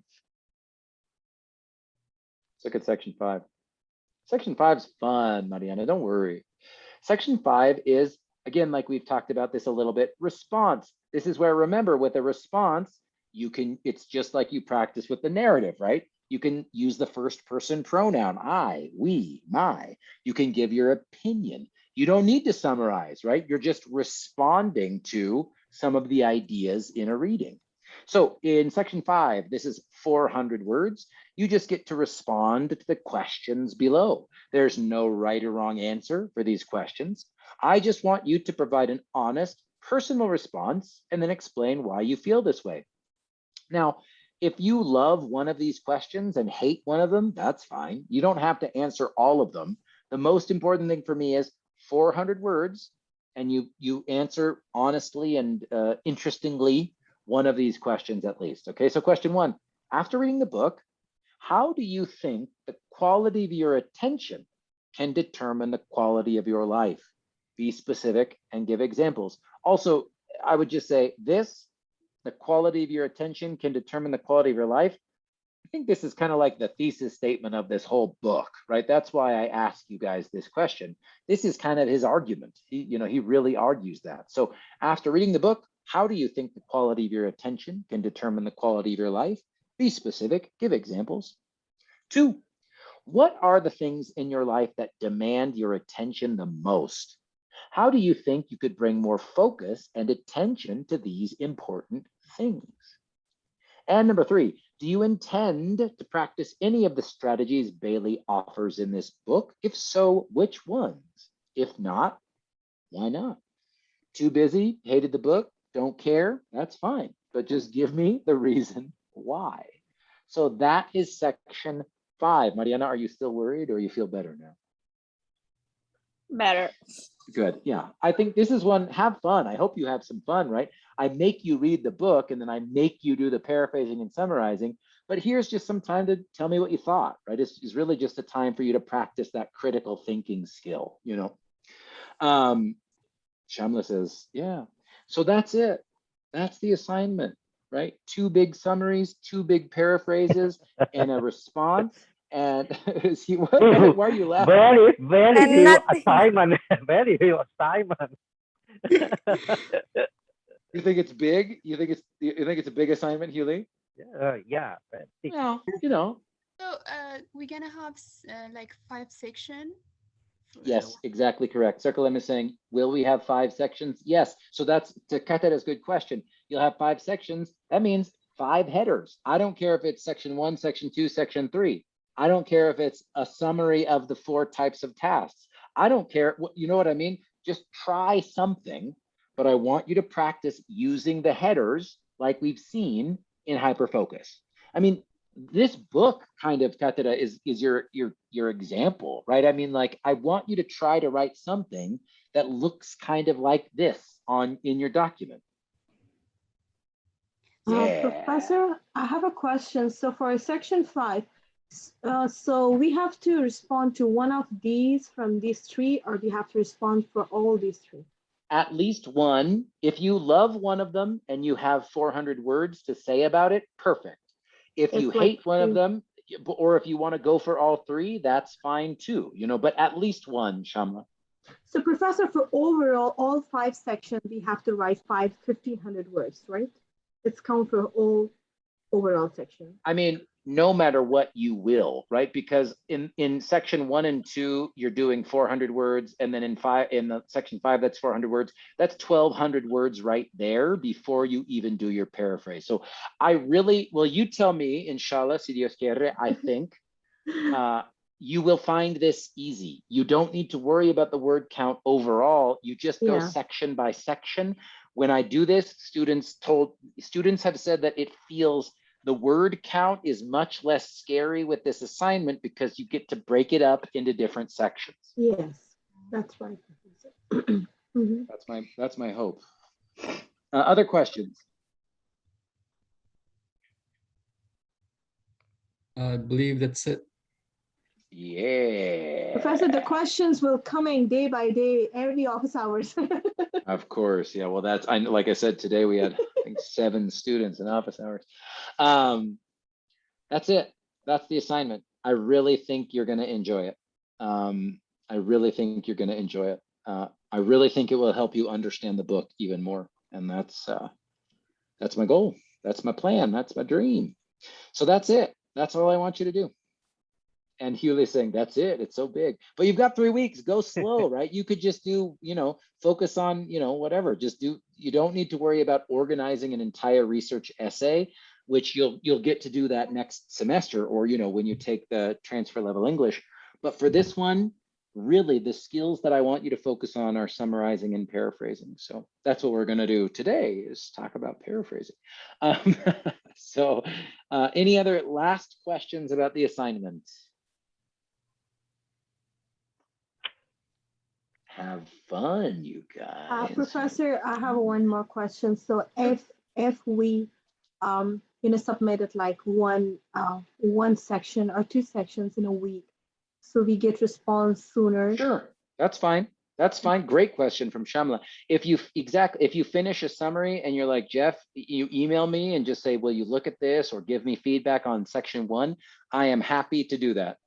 Let's look at section 5. Section 5 is fun, Mariana, don't worry. Section 5 is, again, like we've talked about this a little bit, response. This is where, remember, with a response, it's just like you practice with the narrative, right? You can use the first person pronoun, I, we, my. You can give your opinion. You don't need to summarize, right? You're just responding to some of the ideas in a reading. So in section 5, this is 400 words. You just get to respond to the questions below. There's no right or wrong answer for these questions. I just want you to provide an honest, personal response and then explain why you feel this way. Now, if you love one of these questions and hate one of them, that's fine. You don't have to answer all of them. The most important thing for me is 400 words, and you answer honestly and interestingly one of these questions at least. Okay, so question 1, after reading the book, how do you think the quality of your attention can determine the quality of your life? Be specific and give examples. Also, I would just say this, the quality of your attention can determine the quality of your life. I think this is kind of like the thesis statement of this whole book, right? That's why I asked you guys this question. This is kind of his argument. He really argues that. So after reading the book, how do you think the quality of your attention can determine the quality of your life? Be specific, give examples. 2, what are the things in your life that demand your attention the most? How do you think you could bring more focus and attention to these important things? And number 3, do you intend to practice any of the strategies Bailey offers in this book? If so, which ones? If not, why not? Too busy, hated the book, don't care, that's fine. But just give me the reason why. So that is section 5. Mariana, are you still worried or you feel better now? Better. Good. Yeah. I think this is one, have fun. I hope you have some fun, right? I make you read the book and then I make you do the paraphrasing and summarizing. But here's just some time to tell me what you thought, right? It's really just a time for you to practice that critical thinking skill, you know. Shamla says, yeah. So that's it. That's the assignment, right? 2 big summaries, 2 big paraphrases, and a response. And is he, why are you laughing? Very And few nothing. assignment. Very few assignment. You think it's big? You think it's a big assignment, Huli? Yeah. Well, you know. So we're gonna have like 5 sections. Yes, exactly correct. Circle M is saying, will we have 5 sections? Yes. So that's, to cut that as a good question. You'll have 5 sections. That means 5 headers. I don't care if it's section 1, section 2, section 3. I don't care if it's a summary of the 4 types of tasks. I don't care. You know what I mean? Just try something, but I want you to practice using the headers like we've seen in Hyperfocus. I mean, this book kind of, Katera, is your example, right? I mean, like, I want you to try to write something that looks kind of like this in your document. Yeah. Professor, I have a question. So for section 5, so we have to respond to one of these from these 3, or do you have to respond for all these 3? At least one. If you love one of them and you have 400 words to say about it, perfect. If you hate one of them, or if you want to go for all 3, that's fine too, you know, but at least one, Shamla. So Professor, for overall, all 5 sections, we have to write 1,500 words, right? It's count for all overall section. I mean, no matter what you will, right? Because in section 1 and 2, you're doing 400 words. And then in the section 5, that's 400 words. That's 1,200 words right there before you even do your paraphrase. So I really, well, you tell me, inshallah, si Dios quiere, I think you will find this easy. You don't need to worry about the word count overall. You just go section by section. When I do this, students have said that it feels, the word count is much less scary with this assignment because you get to break it up into different sections. Yes, that's right. Mm-hmm. That's my hope. Other questions? I believe that's it. Yeah. Professor, the questions will coming day by day, every office hours. Of course, yeah. Well, like I said, today we had, I think, 7 students in office hours. That's it. That's the assignment. I really think you're going to enjoy it. I really think you're going to enjoy it. I really think it will help you understand the book even more. And that's my goal. That's my plan. That's my dream. So that's it. That's all I want you to do. And Hewley's saying, that's it. It's so big. But you've got 3 weeks. Go slow, right? You could just do, focus on, whatever. Just do. You don't need to worry about organizing an entire research essay, which you'll get to do that next semester, or when you take the transfer level English. But for this one, really, the skills that I want you to focus on are summarizing and paraphrasing. So that's what we're going to do today, is talk about paraphrasing. So any other last questions about the assignment? Have fun, you guys. Professor, I have one more question. So if we submitted like one section or 2 sections in a week, so we get response sooner. Sure, that's fine. That's fine. Great question from Shamla. If you finish a summary and you're like, Jeff, you email me and just say, will you look at this or give me feedback on section 1? I am happy to do that.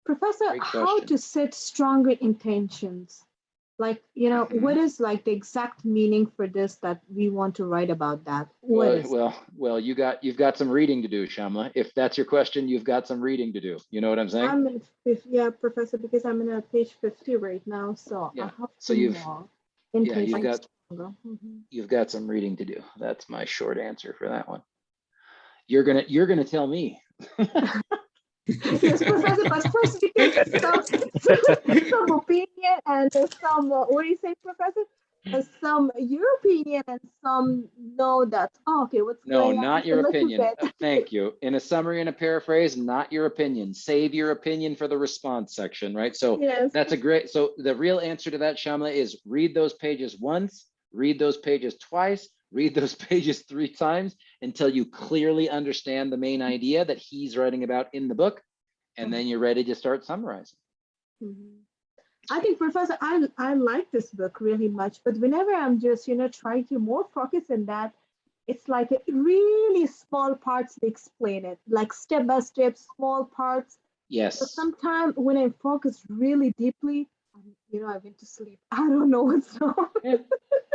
Professor, how to set stronger intentions Like, you know, what is like the exact meaning for this that we want to write about that? What is? Well, you've got some reading to do, Shamla. If that's your question, you've got some reading to do. You know what I'm saying? I'm in yeah, Professor, because I'm in page 50 right now, so Yeah. I have So two you've more. yeah, Mhm. you've got some reading to do. That's my short answer for that one. You're gonna tell me. Yes, Professor, but first we can some opinion and some, what do you say, Professor? Some your opinion and some know that, oh, okay, what's No, going on not a your little opinion. bit. Thank you. In a summary and a paraphrase, not your opinion. Save your opinion for the response section, right? So Yes. that's a great, so the real answer to that, Shamla, is read those pages once, read those pages twice, read those pages 3 times until you clearly understand the main idea that he's writing about in the book. And then you're ready to start summarizing. Mhm. I think, Professor, I like this book really much, but whenever I'm just, you know, trying to more focus on that, it's like a really small parts to explain it, like step by step, small parts. Yes. But sometimes when I focus really deeply, you know, I went to sleep. I don't know what's wrong.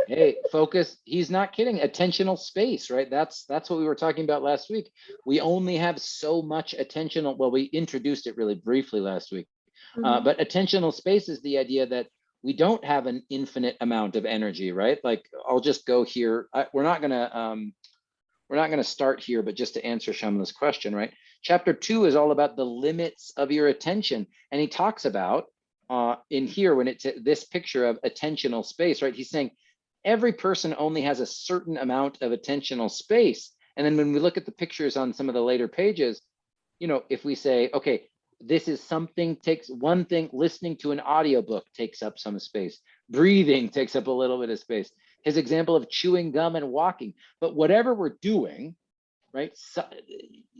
Hey, focus. He's not kidding. Attentional space, right? That's what we were talking about last week. We only have so much attentional. Well, we introduced it really briefly last week, but attentional space is the idea that we don't have an infinite amount of energy, right? Like I'll just go here. We're not gonna start here, but just to answer Shamla's question, right? Chapter 2 is all about the limits of your attention, and he talks about in here when it's this picture of attentional space, right? He's saying every person only has a certain amount of attentional space. And then when we look at the pictures on some of the later pages, you know, if we say, okay, this is something takes one thing, listening to an audiobook takes up some space, breathing takes up a little bit of space. His example of chewing gum and walking, but whatever we're doing, right, so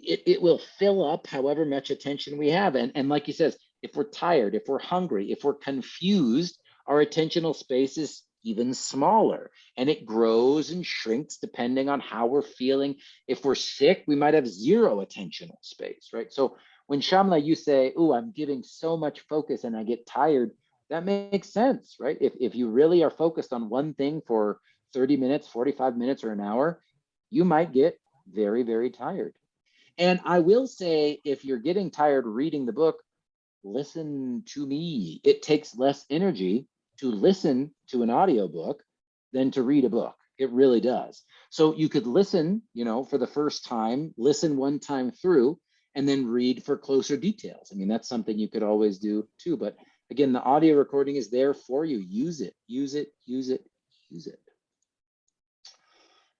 it will fill up however much attention we have. And like he says, if we're tired, if we're hungry, if we're confused, our attentional space is even smaller, and it grows and shrinks depending on how we're feeling. If we're sick, we might have 0 attentional space, right? So when Shamla, you say, oh, I'm giving so much focus and I get tired, that makes sense, right? If you really are focused on one thing for 30 minutes, 45 minutes, or an hour, you might get very, very tired. And I will say, if you're getting tired reading the book, listen to me. It takes less energy to listen to an audiobook than to read a book. It really does. So you could listen, you know, for the first time, listen one time through, and then read for closer details. I mean, that's something you could always do too. But again, the audio recording is there for you. Use it, use it, use it, use it.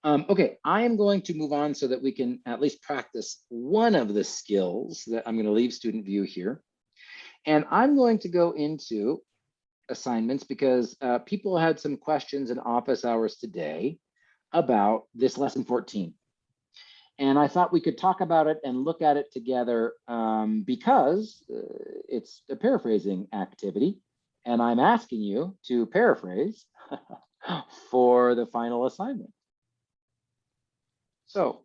Okay, I am going to move on so that we can at least practice one of the skills that I'm going to leave student view here. And I'm going to go into assignments because people had some questions in office hours today about this lesson 14. And I thought we could talk about it and look at it together because it's a paraphrasing activity. And I'm asking you to paraphrase for the final assignment. So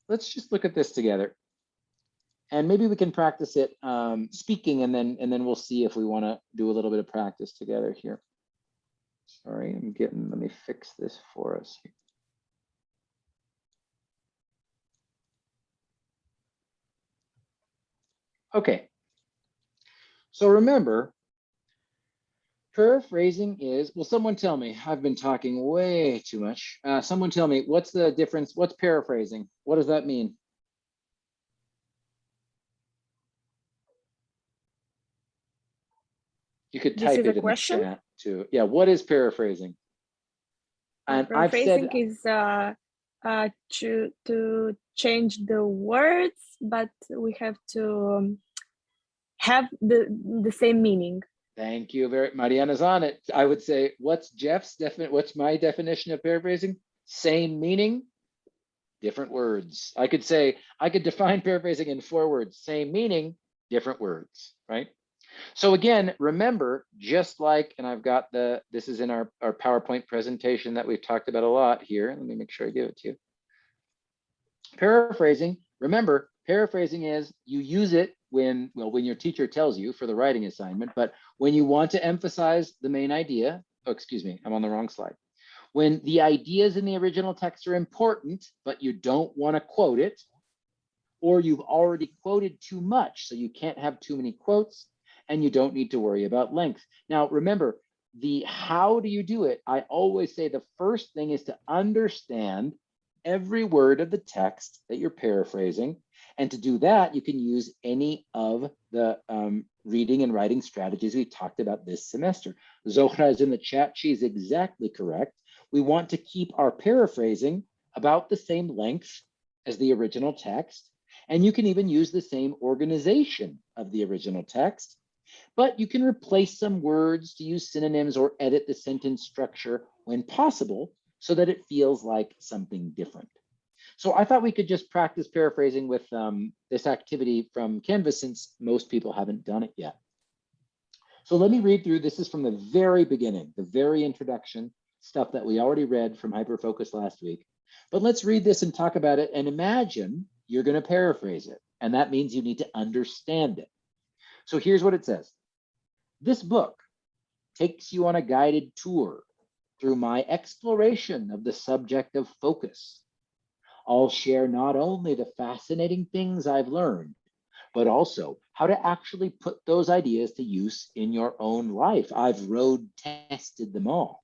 let's just look at this together. And maybe we can practice it speaking, and then we'll see if we want to do a little bit of practice together here. Sorry, let me fix this for us here. Okay. So remember, paraphrasing is, will someone tell me? I've been talking way too much. Someone tell me, what's the difference? What's paraphrasing? What does that mean? You could type it in the chat too. Yeah, what is paraphrasing? And paraphrasing is to change the words, but we have to have the same meaning. Thank you very much. Mariana's on it. I would say, what's my definition of paraphrasing? Same meaning, different words. I could define paraphrasing in 4 words, same meaning, different words, right? So again, remember, just like, and I've got this is in our PowerPoint presentation that we've talked about a lot here. Let me make sure I give it to you. Paraphrasing, remember, paraphrasing is you use it when your teacher tells you for the writing assignment, but when you want to emphasize the main idea, oh, excuse me, I'm on the wrong slide. When the ideas in the original text are important, but you don't want to quote it, or you've already quoted too much, so you can't have too many quotes, and you don't need to worry about length. Now, remember, how do you do it? I always say the first thing is to understand every word of the text that you're paraphrasing. And to do that, you can use any of the reading and writing strategies we talked about this semester. Zohra is in the chat. She's exactly correct. We want to keep our paraphrasing about the same length as the original text. And you can even use the same organization of the original text. But you can replace some words to use synonyms or edit the sentence structure when possible so that it feels like something different. So I thought we could just practice paraphrasing with this activity from Canvas since most people haven't done it yet. So let me read through. This is from the very beginning, the very introduction, stuff that we already read from Hyperfocus last week. But let's read this and talk about it and imagine you're going to paraphrase it. And that means you need to understand it. So here's what it says. This book takes you on a guided tour through my exploration of the subject of focus. I'll share not only the fascinating things I've learned, but also how to actually put those ideas to use in your own life. I've road tested them all.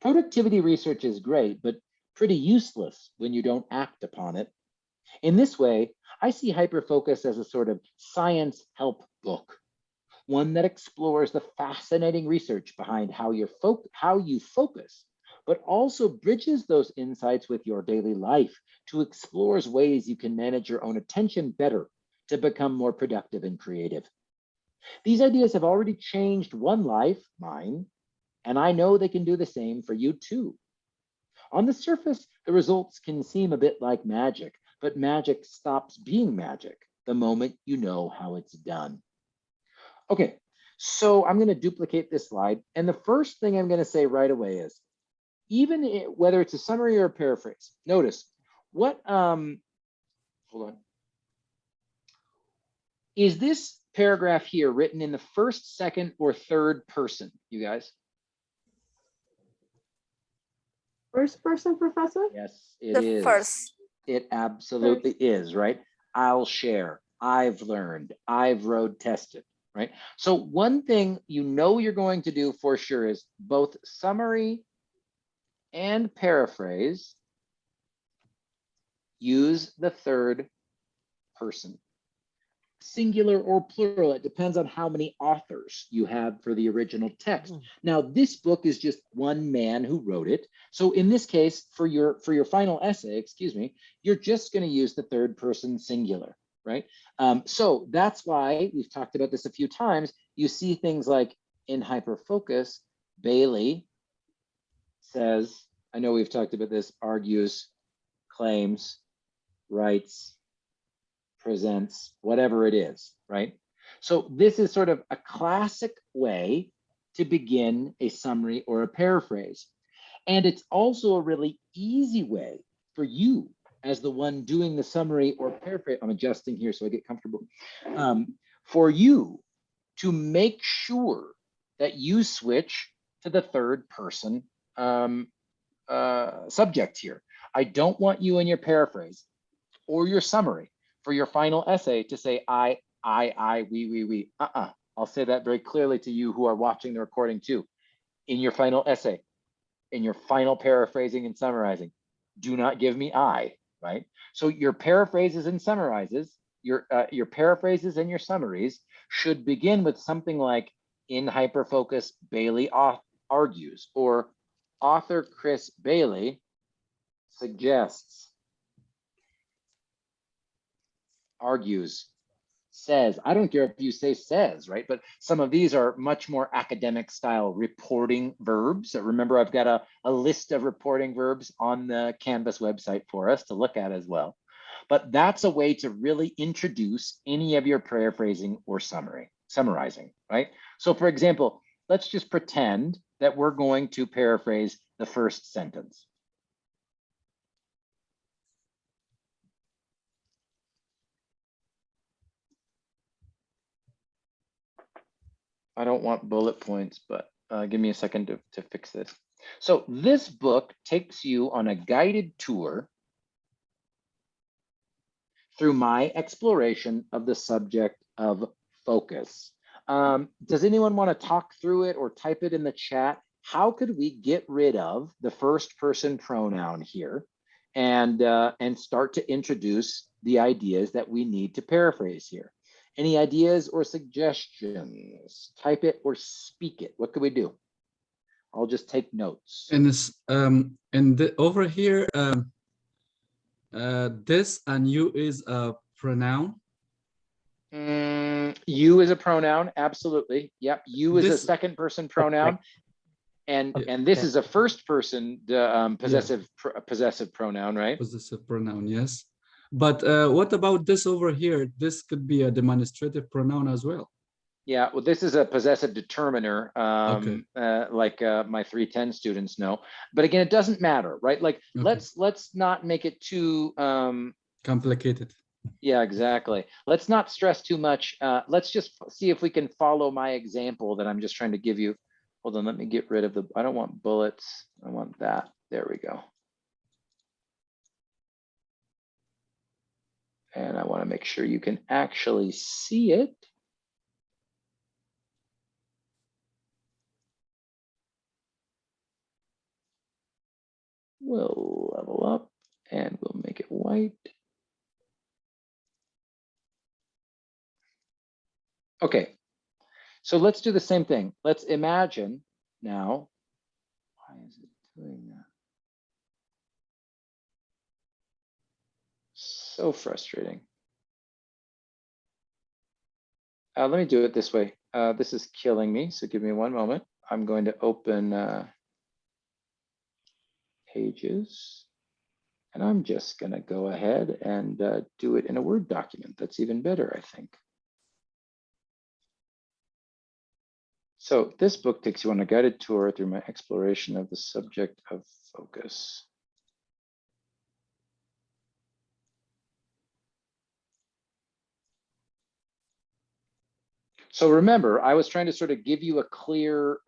Productivity research is great, but pretty useless when you don't act upon it. In this way, I see Hyperfocus as a sort of science help book, one that explores the fascinating research behind how you focus, but also bridges those insights with your daily life to explore ways you can manage your own attention better to become more productive and creative. These ideas have already changed one life, mine, and I know they can do the same for you too. On the surface, the results can seem a bit like magic, but magic stops being magic the moment you know how it's done. Okay, so I'm going to duplicate this slide. And the first thing I'm going to say right away is, even whether it's a summary or a paraphrase, notice what, hold on. Is this paragraph here written in the first, second, or third person, you guys? First person, Professor? Yes, it The is. first. It absolutely is, right? I'll share, I've learned, I've road tested, right? So one thing you know you're going to do for sure is both summary and paraphrase use the third person. Singular or plural, it depends on how many authors you have for the original text. Now, this book is just one man who wrote it. So in this case, for your final essay, excuse me, you're just going to use the third person singular, right? So that's why we've talked about this a few times. You see things like in Hyperfocus, Bailey says, I know we've talked about this, argues, claims, writes, presents, whatever it is, right? So this is sort of a classic way to begin a summary or a paraphrase. And it's also a really easy way for you as the one doing the summary or paraphrase. I'm adjusting here so I get comfortable. For you to make sure that you switch to the third person subject here. I don't want you in your paraphrase or your summary for your final essay to say I, we. I'll say that very clearly to you who are watching the recording too. In your final essay, in your final paraphrasing and summarizing, do not give me I, right? So your paraphrases and summarizes, your paraphrases and your summaries should begin with something like, in Hyperfocus, Bailey argues, or author Chris Bailey suggests, argues, says. I don't care if you say says, right? But some of these are much more academic style reporting verbs. So remember, I've got a list of reporting verbs on the Canvas website for us to look at as well. But that's a way to really introduce any of your paraphrasing or summarizing, right? So for example, let's just pretend that we're going to paraphrase the first sentence. I don't want bullet points, but give me a second to fix this. So this book takes you on a guided tour through my exploration of the subject of focus. Does anyone want to talk through it or type it in the chat? How could we get rid of the first person pronoun here and start to introduce the ideas that we need to paraphrase here? Any ideas or suggestions? Type it or speak it. What could we do? I'll just take notes. And this over here, this and you is a pronoun. You is a pronoun, absolutely. Yep, you is a This- second person pronoun, and this is a first person possessive pronoun, right? Possessive pronoun, yes. But what about this over here? This could be a demonstrative pronoun as well. Yeah, well, this is a possessive determiner, Okay. like my 310 students know. But again, it doesn't matter, right? Like, Okay. let's not make it too Complicated. yeah, exactly. Let's not stress too much. Let's just see if we can follow my example that I'm just trying to give you. Hold on, let me get rid of the, I don't want bullets. I want that. There we go. And I want to make sure you can actually see it. We'll level up and we'll make it white. Okay, so let's do the same thing. Let's imagine now. Why is it doing that? So frustrating. Let me do it this way. This is killing me, so give me one moment. I'm going to open Pages, and I'm just going to go ahead and do it in a Word document. That's even better, I think. So this book takes you on a guided tour through my exploration of the subject of focus. So remember, I was trying to sort of give you a clear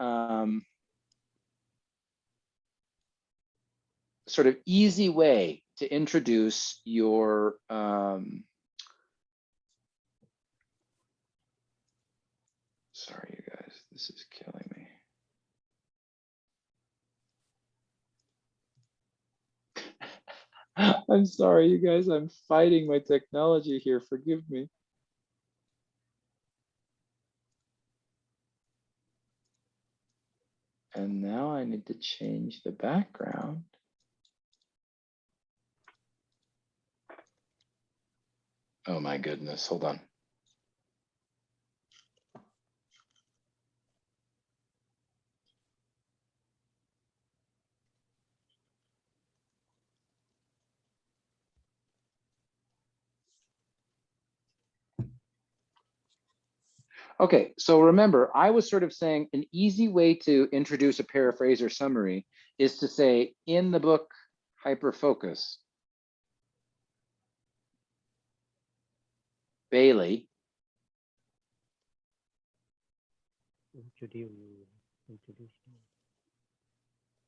sort of easy way to introduce your sorry, you guys, this is killing me. I'm sorry, you guys, I'm fighting my technology here. Forgive me. And now I need to change the background. Oh my goodness, hold on. Okay, so remember, I was sort of saying an easy way to introduce a paraphrase or summary is to say in the book, Hyperfocus, Bailey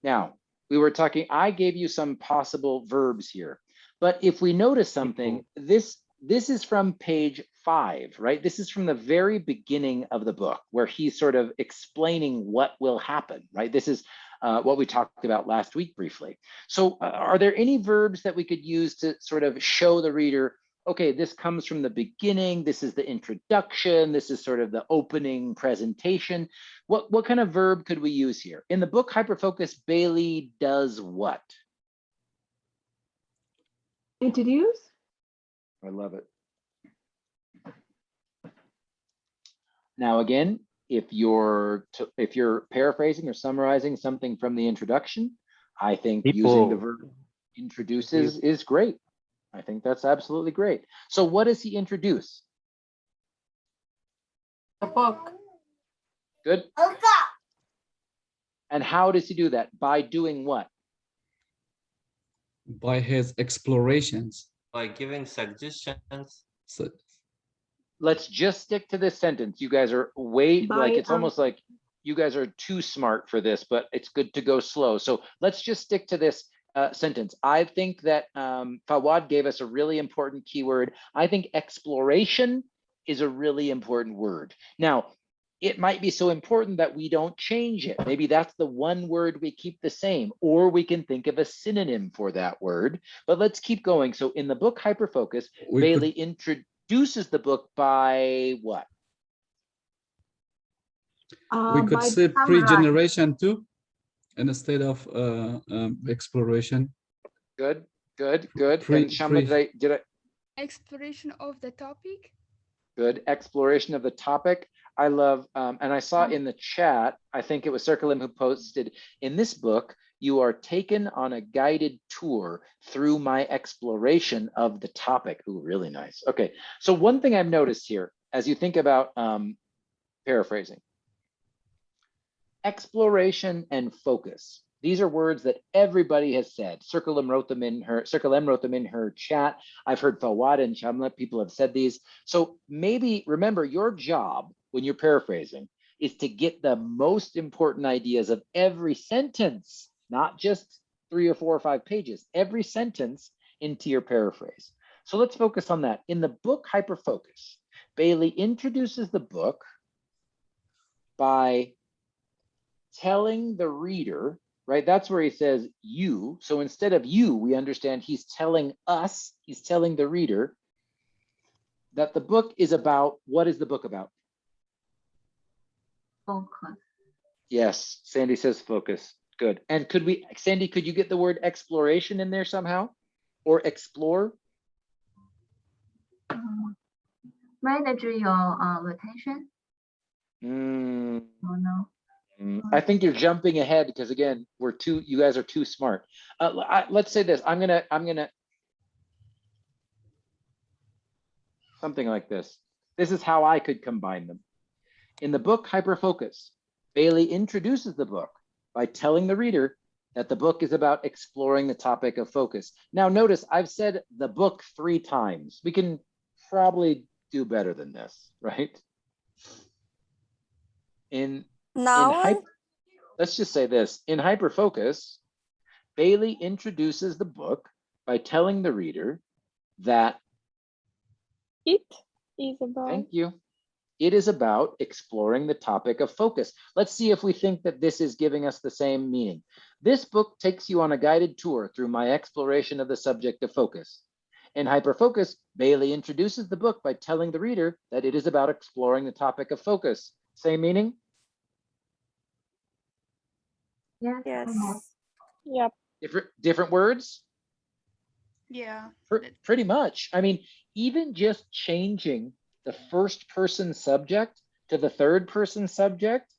Now, we were talking, I gave you some possible verbs here, but if we notice something, this is from page 5, right? This is from the very beginning of the book where he's sort of explaining what will happen, right? This is what we talked about last week briefly. So are there any verbs that we could use to sort of show the reader, okay, this comes from the beginning, this is the introduction, this is sort of the opening presentation. What kind of verb could we use here? In the book Hyperfocus, Bailey does what? Introduce. I love it. Now again, if you're paraphrasing or summarizing something from the introduction, I think using the verb introduces is great. I think that's absolutely great. So what does he introduce? The book. Good. And how does he do that? By doing what? By his explorations. By giving suggestions. So, let's just stick to this sentence. You guys are way, By, like, it's almost like you guys are too smart for this, but it's good to go slow. So let's just stick to this sentence. I think that Fawad gave us a really important keyword. I think exploration is a really important word. Now, it might be so important that we don't change it. Maybe that's the one word we keep the same, or we can think of a synonym for that word. But let's keep going. So in the book Hyperfocus, Bailey introduces the book by what? We could by say summarize. pre-generation too, instead of exploration. Good, good, good. Pre- And Shamla, did I? Exploration of the topic. Good exploration of the topic. I love, and I saw in the chat, I think it was Circulim who posted, in this book, you are taken on a guided tour through my exploration of the topic. Ooh, really nice. Okay, so one thing I've noticed here, as you think about paraphrasing, exploration and focus. These are words that everybody has said. Circle wrote them in her chat. I've heard Fawad and Shamla, people have said these. So maybe remember, your job when you're paraphrasing is to get the most important ideas of every sentence, not just 3 or 4 or 5 pages, every sentence into your paraphrase. So let's focus on that. In the book Hyperfocus, Bailey introduces the book by telling the reader, right? That's where he says you. So instead of you, we understand he's telling us, he's telling the reader that the book is about, what is the book about? Focus. Yes, Sandy says focus. Good. And could we, Sandy, could you get the word exploration in there somehow? Or explore? Managerial rotation. Oh no. I think you're jumping ahead because again, you guys are too smart. Let's say this. I'm gonna something like this. This is how I could combine them. In the book Hyperfocus, Bailey introduces the book by telling the reader that the book is about exploring the topic of focus. Now notice I've said the book 3 times. We can probably do better than this, right? Let's just say this. In Hyperfocus, Bailey introduces the book by telling the reader that it is about. Thank you. It is about exploring the topic of focus. Let's see if we think that this is giving us the same meaning. This book takes you on a guided tour through my exploration of the subject of focus. In Hyperfocus, Bailey introduces the book by telling the reader that it is about exploring the topic of focus. Same meaning? Yes. Yep. Different words? Yeah. Pretty much. I mean, even just changing the first person subject to the third person subject,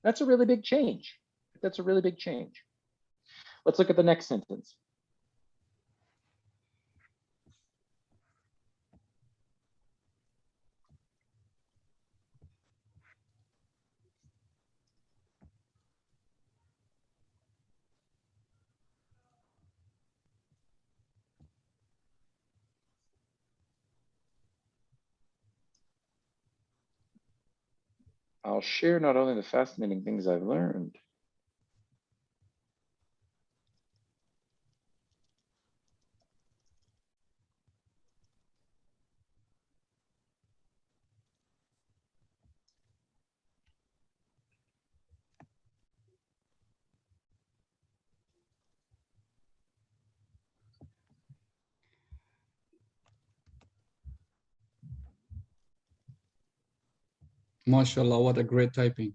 that's a really big change. That's a really big change. Let's look at the next sentence. I'll share not only the fascinating things I've learned. MashaAllah, what a great typing.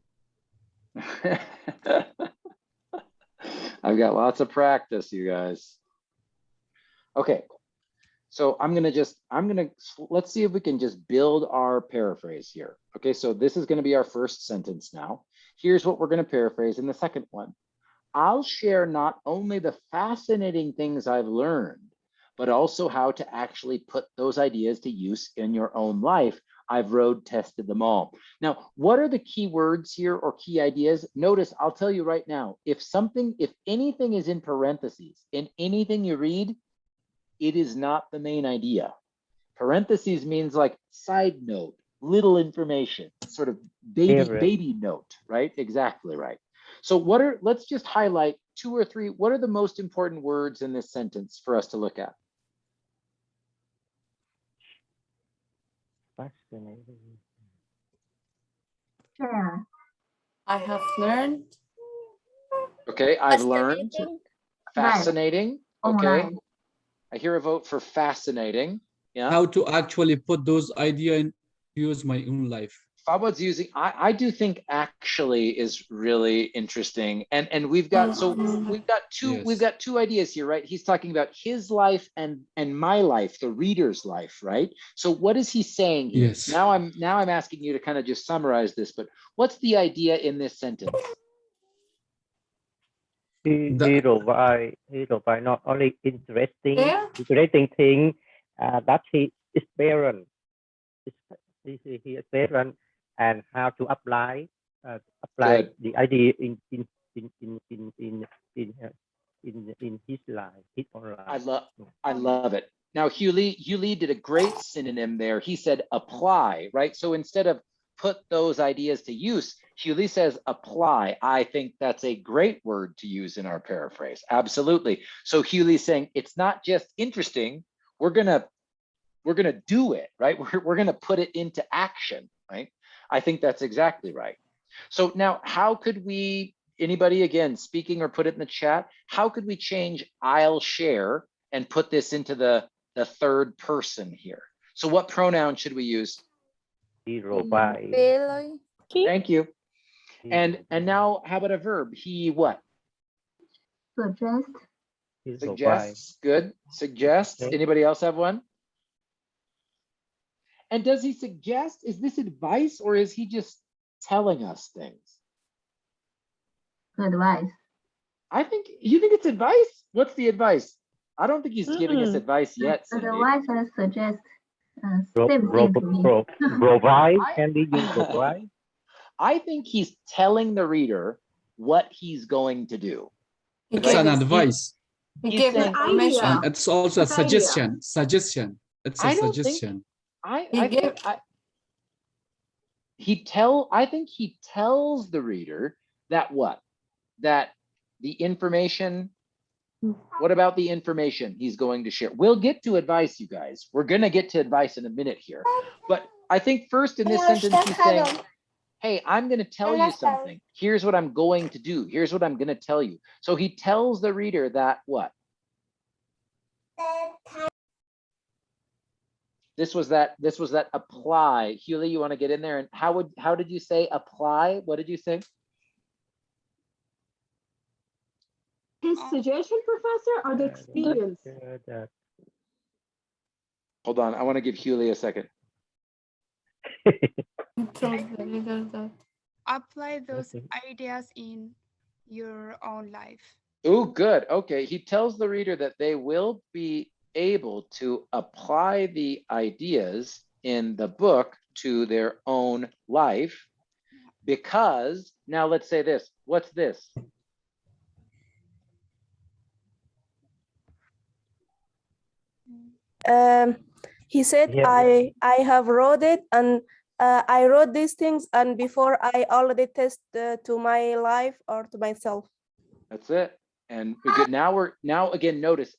I've got lots of practice, you guys. Okay, so let's see if we can just build our paraphrase here. Okay, so this is going to be our first sentence now. Here's what we're going to paraphrase in the second one. I'll share not only the fascinating things I've learned, but also how to actually put those ideas to use in your own life. I've road tested them all. Now, what are the key words here or key ideas? Notice, I'll tell you right now, if anything is in parentheses in anything you read, it is not the main idea. Parentheses means like side note, little information, sort of baby note, right? Exactly right. So let's just highlight 2 or 3, what are the most important words in this sentence for us to look at? Fascinating. Share. I have learned. Okay, I've learned. Fascinating. Fascinating. Okay. Online. I hear a vote for fascinating. Yeah. How to actually put those ideas in use my own life. Fawad's using, I do think actually is really interesting. And we've got, so we've got two ideas here, right? He's talking about his life and my life, the reader's life, right? So what is he saying here? Yes. Now I'm asking you to kind of just summarize this, but what's the idea in this sentence? He provide not only interesting thing that he is parent. He is parent and how to apply Good. the idea in his life, his own life. I love it. Now, Hugh Lee did a great synonym there. He said apply, right? So instead of put those ideas to use, Hugh Lee says apply. I think that's a great word to use in our paraphrase. Absolutely. So Hugh Lee's saying it's not just interesting. We're gonna do it, right? We're gonna put it into action, right? I think that's exactly right. So now, how could we, anybody again speaking or put it in the chat, how could we change I'll share and put this into the third person here? So what pronoun should we use? He provide. Thank you. And now how about a verb? He what? Suggest. Suggests. Good. Suggests. Okay. Anybody else have one? And does he suggest? Is this advice or is he just telling us things? Advice. You think it's advice? What's the advice? I don't think he's giving us advice yet, Cindy. Advice and suggest. Same thing to me. Provide, can be used provide. I think he's telling the reader what he's going to do. It's an advice. He He's gave saying, idea. And it's also a Good idea. suggestion. It's a I don't suggestion. I think he tells the reader that what? That the information, what about the information he's going to share? We'll get to advice, you guys. We're going to get to advice in a minute here. But I think first in this sentence, he's saying, hey, I'm going to tell you something. Here's what I'm going to do. Here's what I'm going to tell you. So he tells the reader that what? This was that apply. Hewley, you want to get in there? And how did you say apply? What did you say? His suggestion, Professor, or the experience? Hold on, I want to give Hewley a second. Apply those ideas in your own life. Oh, good. Okay, he tells the reader that they will be able to apply the ideas in the book to their own life because, now let's say this. What's this? He said, Yeah. I have wrote it and I wrote these things and before I already test to my life or to myself. That's it. And good. Now again, notice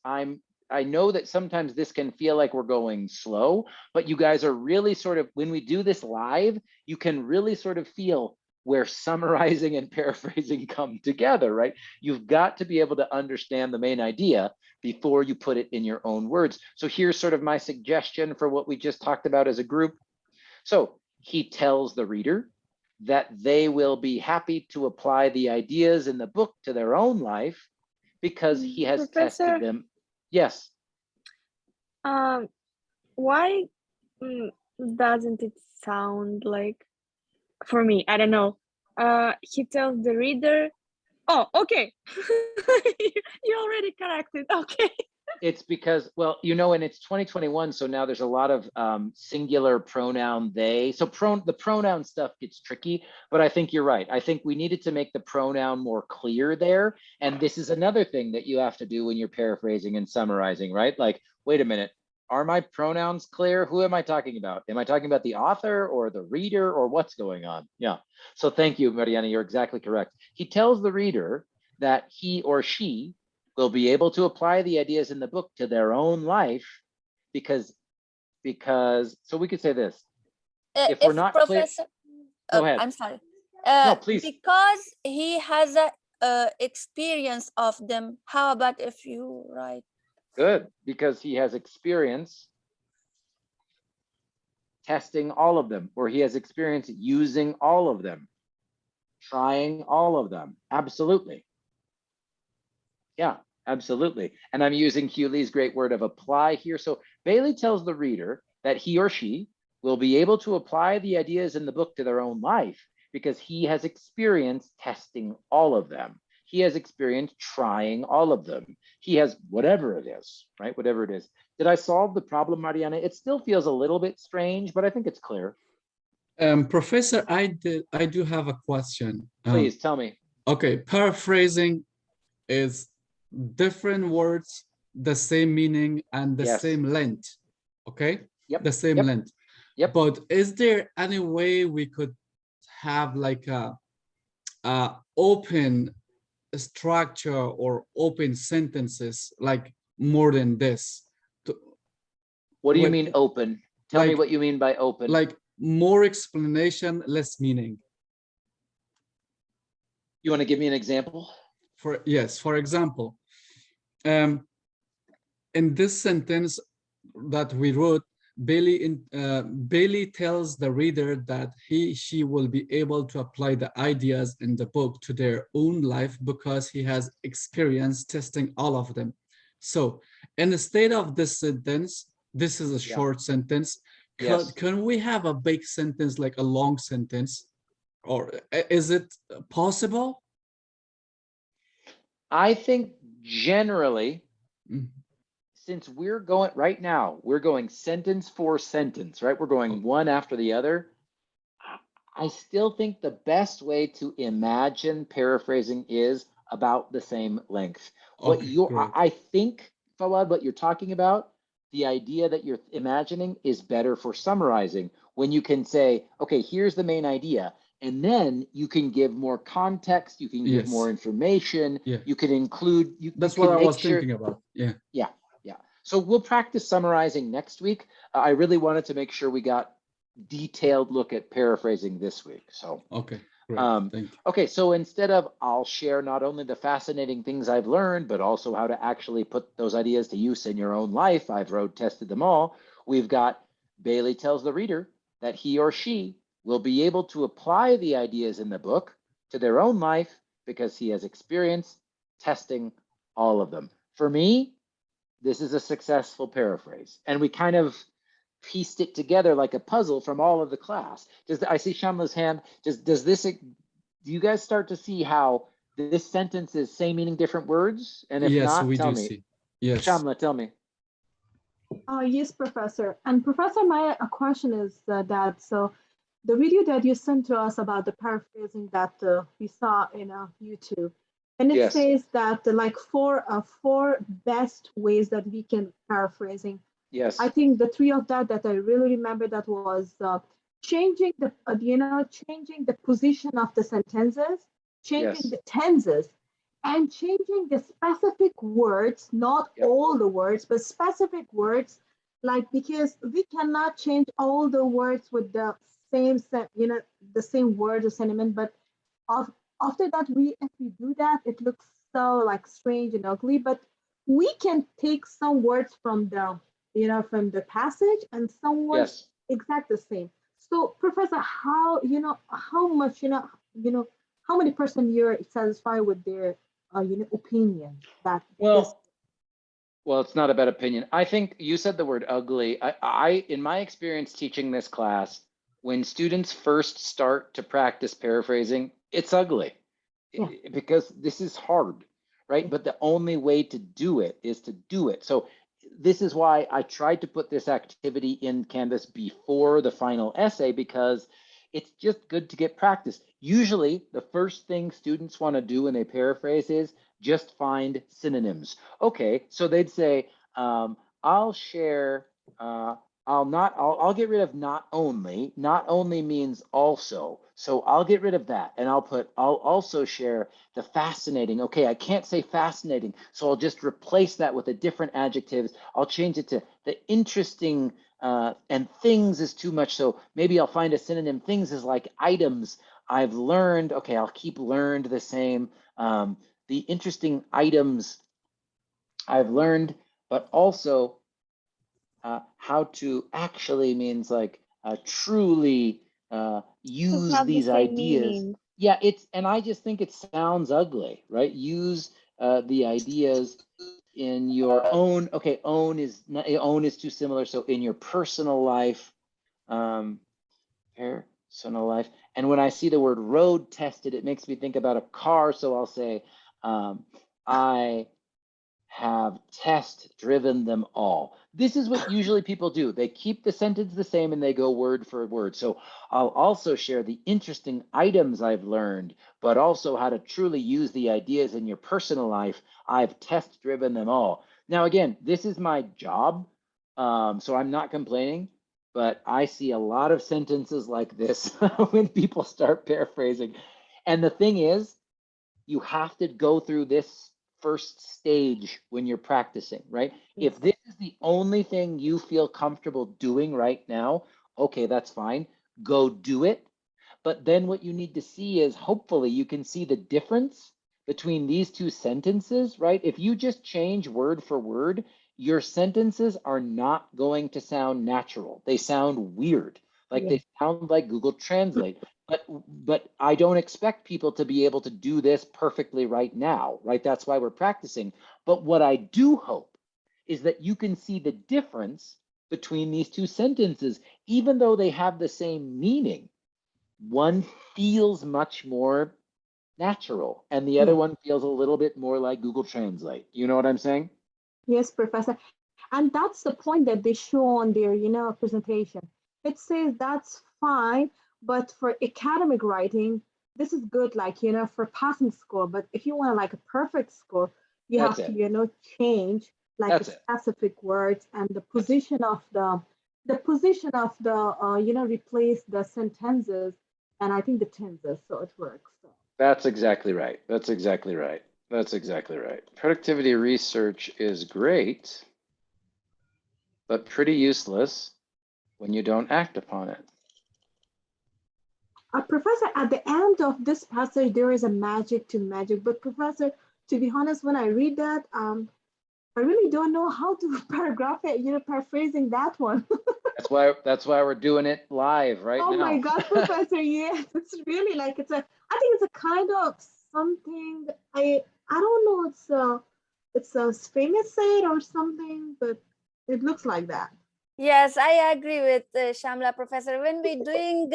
I know that sometimes this can feel like we're going slow, but you guys are really sort of, when we do this live, you can really sort of feel where summarizing and paraphrasing come together, right? You've got to be able to understand the main idea before you put it in your own words. So here's sort of my suggestion for what we just talked about as a group. So he tells the reader that they will be happy to apply the ideas in the book to their own life because he has tested them. Yes. Why doesn't it sound like, for me, I don't know, he tells the reader, oh, okay. You already corrected, okay. It's because, well, you know, and it's 2021, so now there's a lot of singular pronoun they. So the pronoun stuff gets tricky, but I think you're right. I think we needed to make the pronoun more clear there. And this is another thing that you have to do when you're paraphrasing and summarizing, right? Like, wait a minute, Are my pronouns clear? Who am I talking about? Am I talking about the author or the reader or what's going on? Yeah. So thank you, Mariana. You're exactly correct. He tells the reader that he or she will be able to apply the ideas in the book to their own life because so we could say this. If we're If not clear, Professor, go ahead. I'm sorry. No, please. Because he has a experience of them. How about if you write? Good, because he has experience testing all of them, or he has experience using all of them, trying all of them. Absolutely. Yeah, absolutely. And I'm using Hugh Lee's great word of apply here. So Bailey tells the reader that he or she will be able to apply the ideas in the book to their own life because he has experience testing all of them. He has experience trying all of them. He has whatever it is, right? Whatever it is. Did I solve the problem, Mariana? It still feels a little bit strange, but I think it's clear. Professor, I do have a question. Please tell me. Okay, paraphrasing is different words, the same meaning and the Yes. same length. Okay? Yep. The same Yep. length. Yep. But is there any way we could have like a open structure or open sentences like more than this? What do you With- mean open? Tell me like- what you mean by open. Like more explanation, less meaning. You want to give me an example? For example, in this sentence that we wrote, Bailey tells the reader that she will be able to apply the ideas in the book to their own life because he has experience testing all of them. So instead of this sentence, this is a short sentence. Yes. Can we have a big sentence, like a long sentence? Or is it possible? I think generally, Mhm. since we're going right now, we're going sentence for sentence, right? We're going one after the other. I still think the best way to imagine paraphrasing is about the same length. What Okay, you're, great. I think, Fawad, what you're talking about, the idea that you're imagining is better for summarizing when you can say, okay, here's the main idea. And then you can give more context, you can give Yes. more information, Yeah. you can include, That's you what can I make was sure, thinking about. Yeah. yeah, yeah. So we'll practice summarizing next week. I really wanted to make sure we got detailed look at paraphrasing this week. So, Okay, great. Thank you. okay, so instead of I'll share not only the fascinating things I've learned, but also how to actually put those ideas to use in your own life. I've road tested them all. We've got Bailey tells the reader that he or she will be able to apply the ideas in the book to their own life because he has experience testing all of them. For me, this is a successful paraphrase. And we kind of pieced it together like a puzzle from all of the class. I see Shamla's hand. Do you guys start to see how this sentence is same meaning different words? And if Yes, not, we tell do me. see. Yes. Shamla, tell me. Yes, Professor. And Professor, my question is that so the video that you sent to us about the paraphrasing that we saw in YouTube, and it Yes. says that like four best ways that we can paraphrasing. Yes. I think the three of that I really remember that was changing the changing the position of the sentences, changing Yes. the tenses, and changing the specific words, not Yep. all the words, but specific words, like because we cannot change all the words with the same the same word or sentiment, but after that if we do that, it looks so like strange and ugly. But we can take some words from the from the passage and some words Yes. exact the same. So Professor, how how much how many percent you're satisfied with their opinion that this Well, it's not about opinion. I think you said the word ugly. In my experience teaching this class, when students first start to practice paraphrasing, it's ugly because this is hard, right? But the only way to do it is to do it. So this is why I tried to put this activity in Canvas before the final essay, because it's just good to get practice. Usually the first thing students want to do when they paraphrase is just find synonyms. Okay, so they'd say, I'll share I'll get rid of not only. Not only means also. So I'll get rid of that and I'll also share the fascinating. Okay, I can't say fascinating, so I'll just replace that with a different adjective. I'll change it to the interesting, and things is too much. So maybe I'll find a synonym. Things is like items I've learned. Okay, I'll keep learned the same. The interesting items I've learned, but also how to actually means like truly use have the these same ideas. meaning. Yeah, and I just think it sounds ugly, right? Use the ideas in your own. Okay, own is not, own is too similar. So in your personal life, personal life. And when I see the word road tested, it makes me think about a car. So I'll say, I have test driven them all. This is what usually people do. They keep the sentence the same and they go word for word. So I'll also share the interesting items I've learned, but also how to truly use the ideas in your personal life. I've test driven them all. Now, again, this is my job, so I'm not complaining, but I see a lot of sentences like this when people start paraphrasing. And the thing is, you have to go through this first stage when you're practicing, right? Yes. If this is the only thing you feel comfortable doing right now, okay, that's fine. Go do it. But then what you need to see is hopefully you can see the difference between these two sentences, right? If you just change word for word, your sentences are not going to sound natural. They sound weird, like Yeah. they sound like Google Translate. But I don't expect people to be able to do this perfectly right now, right? That's why we're practicing. But what I do hope is that you can see the difference between these two sentences, even though they have the same meaning. One feels much more natural and the other Yeah. one feels a little bit more like Google Translate. You know what I'm saying? Yes, Professor. And that's the point that they show on their, presentation. It says that's fine, but for academic writing, this is good, like, for passing score. But if you want like a perfect score, you That's have to, it. change like That's the it. specific words and the That's position of the replace the sentences and I think the tenses, so it works. So. That's exactly right. That's exactly right. That's exactly right. Productivity research is great, but pretty useless when you don't act upon it. Professor, at the end of this passage, there is a magic to magic. But Professor, to be honest, when I read that, I really don't know how to paragraph it, paraphrasing that one. That's why we're doing it live right Oh my now. God, Professor, yes, it's really like I think it's a kind of something, I don't know, it's a famous saying or something, but it looks like that. Yes, I agree with Shamla, Professor. When we doing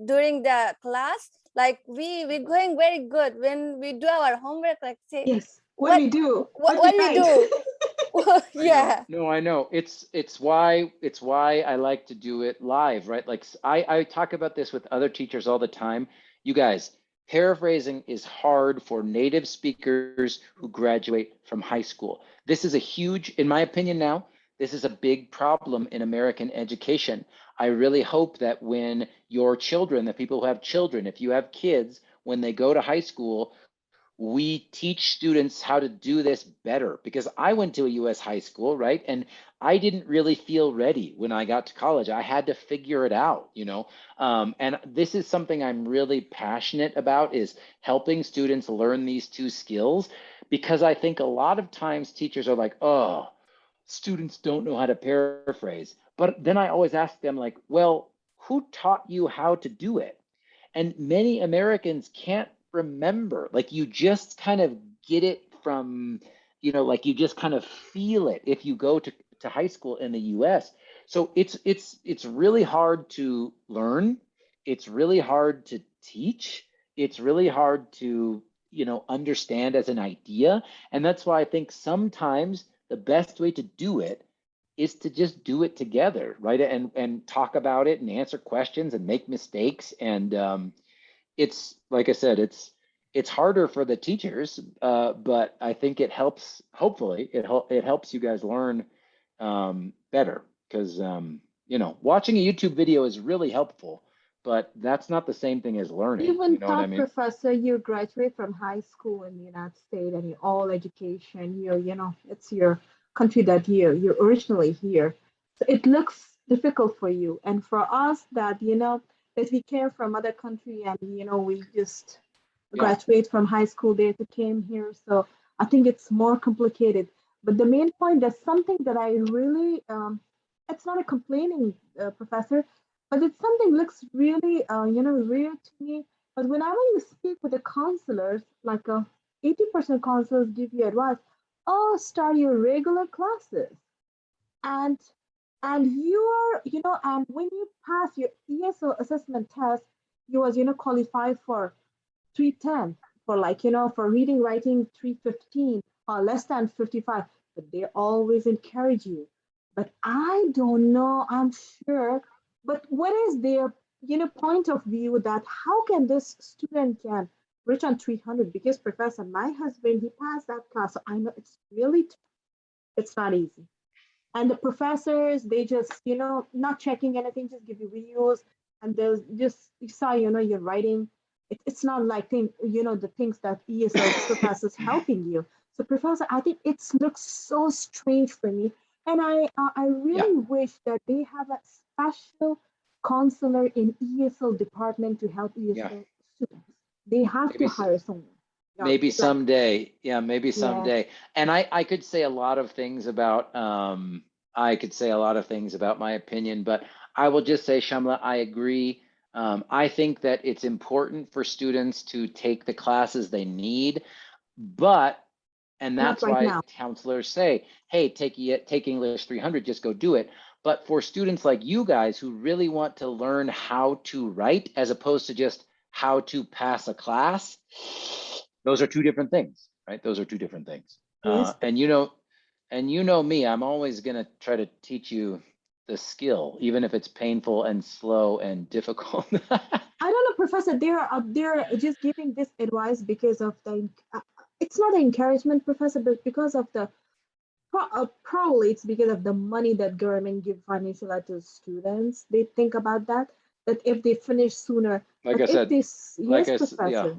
during the class, like we're going very good. When we do our homework, like say Yes, when we do, but we what we write. do. I Yeah. know. No, I know. It's why I like to do it live, right? Like I talk about this with other teachers all the time. You guys, paraphrasing is hard for native speakers who graduate from high school. This is a huge, in my opinion now, this is a big problem in American education. I really hope that when your children, the people who have children, if you have kids, when they go to high school, we teach students how to do this better, because I went to a US high school, right? And I didn't really feel ready when I got to college. I had to figure it out, and this is something I'm really passionate about, is helping students learn these two skills, because I think a lot of times teachers are like, oh, students don't know how to paraphrase. But then I always ask them like, well, who taught you how to do it? And many Americans can't remember. Like you just kind of get it from, like you just kind of feel it if you go to high school in the US. So it's really hard to learn. It's really hard to teach. It's really hard to, understand as an idea. And that's why I think sometimes the best way to do it is to just do it together, right? And talk about it and answer questions and make mistakes. And it's like I said, it's harder for the teachers, but I think it helps. Hopefully, it helps you guys learn better. because you know, watching a YouTube video is really helpful, but that's not the same thing as learning. Even You know what I top mean? professor, you graduate from high school in the United States and you all education, you know, it's your country that you're originally here. So it looks difficult for you. And for us that, you know, that we came from other country and, you know, we just Yeah. graduate from high school there to came here. So I think it's more complicated. But the main point, there's something that I really, it's not a complaining professor, but it's something looks really, you know, rare to me. But whenever you speak with the counselors, like 80% counselors give you advice, oh, start your regular classes. And you're, you know, and when you pass your ESL assessment test, you was, you know, qualified for 310, for like, you know, for reading, writing 315 or less than 55, but they always encourage you. But I don't know, I'm sure, but what is their, you know, point of view that how can this student can reach on 300? Because professor, my husband, he passed that class. So I know it's really, it's not easy. And the professors, they just, you know, not checking anything, just give you videos, and there's just, you saw, you know, you're writing. It's not like thing, you know, the things that ESL professors helping you. So professor, I think it looks so strange for me, and I really wish that they have a special counselor in ESL department to help ESL students. They have to Maybe hire someone. Yeah, maybe it's like, someday. Yeah, maybe yeah, someday. And I could say a lot of things about I could say a lot of things about my opinion, but I will just say, Shamla, I agree. I think that it's important for students to take the classes they need, but and not that's right why now. counselors say, hey, take English 300, just go do it. But for students like you guys who really want to learn how to write as opposed to just how to pass a class, those are two different things, right? Those are two different things. Yes. And you know me, I'm always gonna try to teach you the skill, even if it's painful and slow and difficult. I don't know, Professor. They're just giving this advice because of the. It's not an encouragement, Professor, but because of the. Probably it's because of the money that government give financial aid to students. They think about that. That if they finish sooner, Like but I if said, this, yes, yeah, Professor.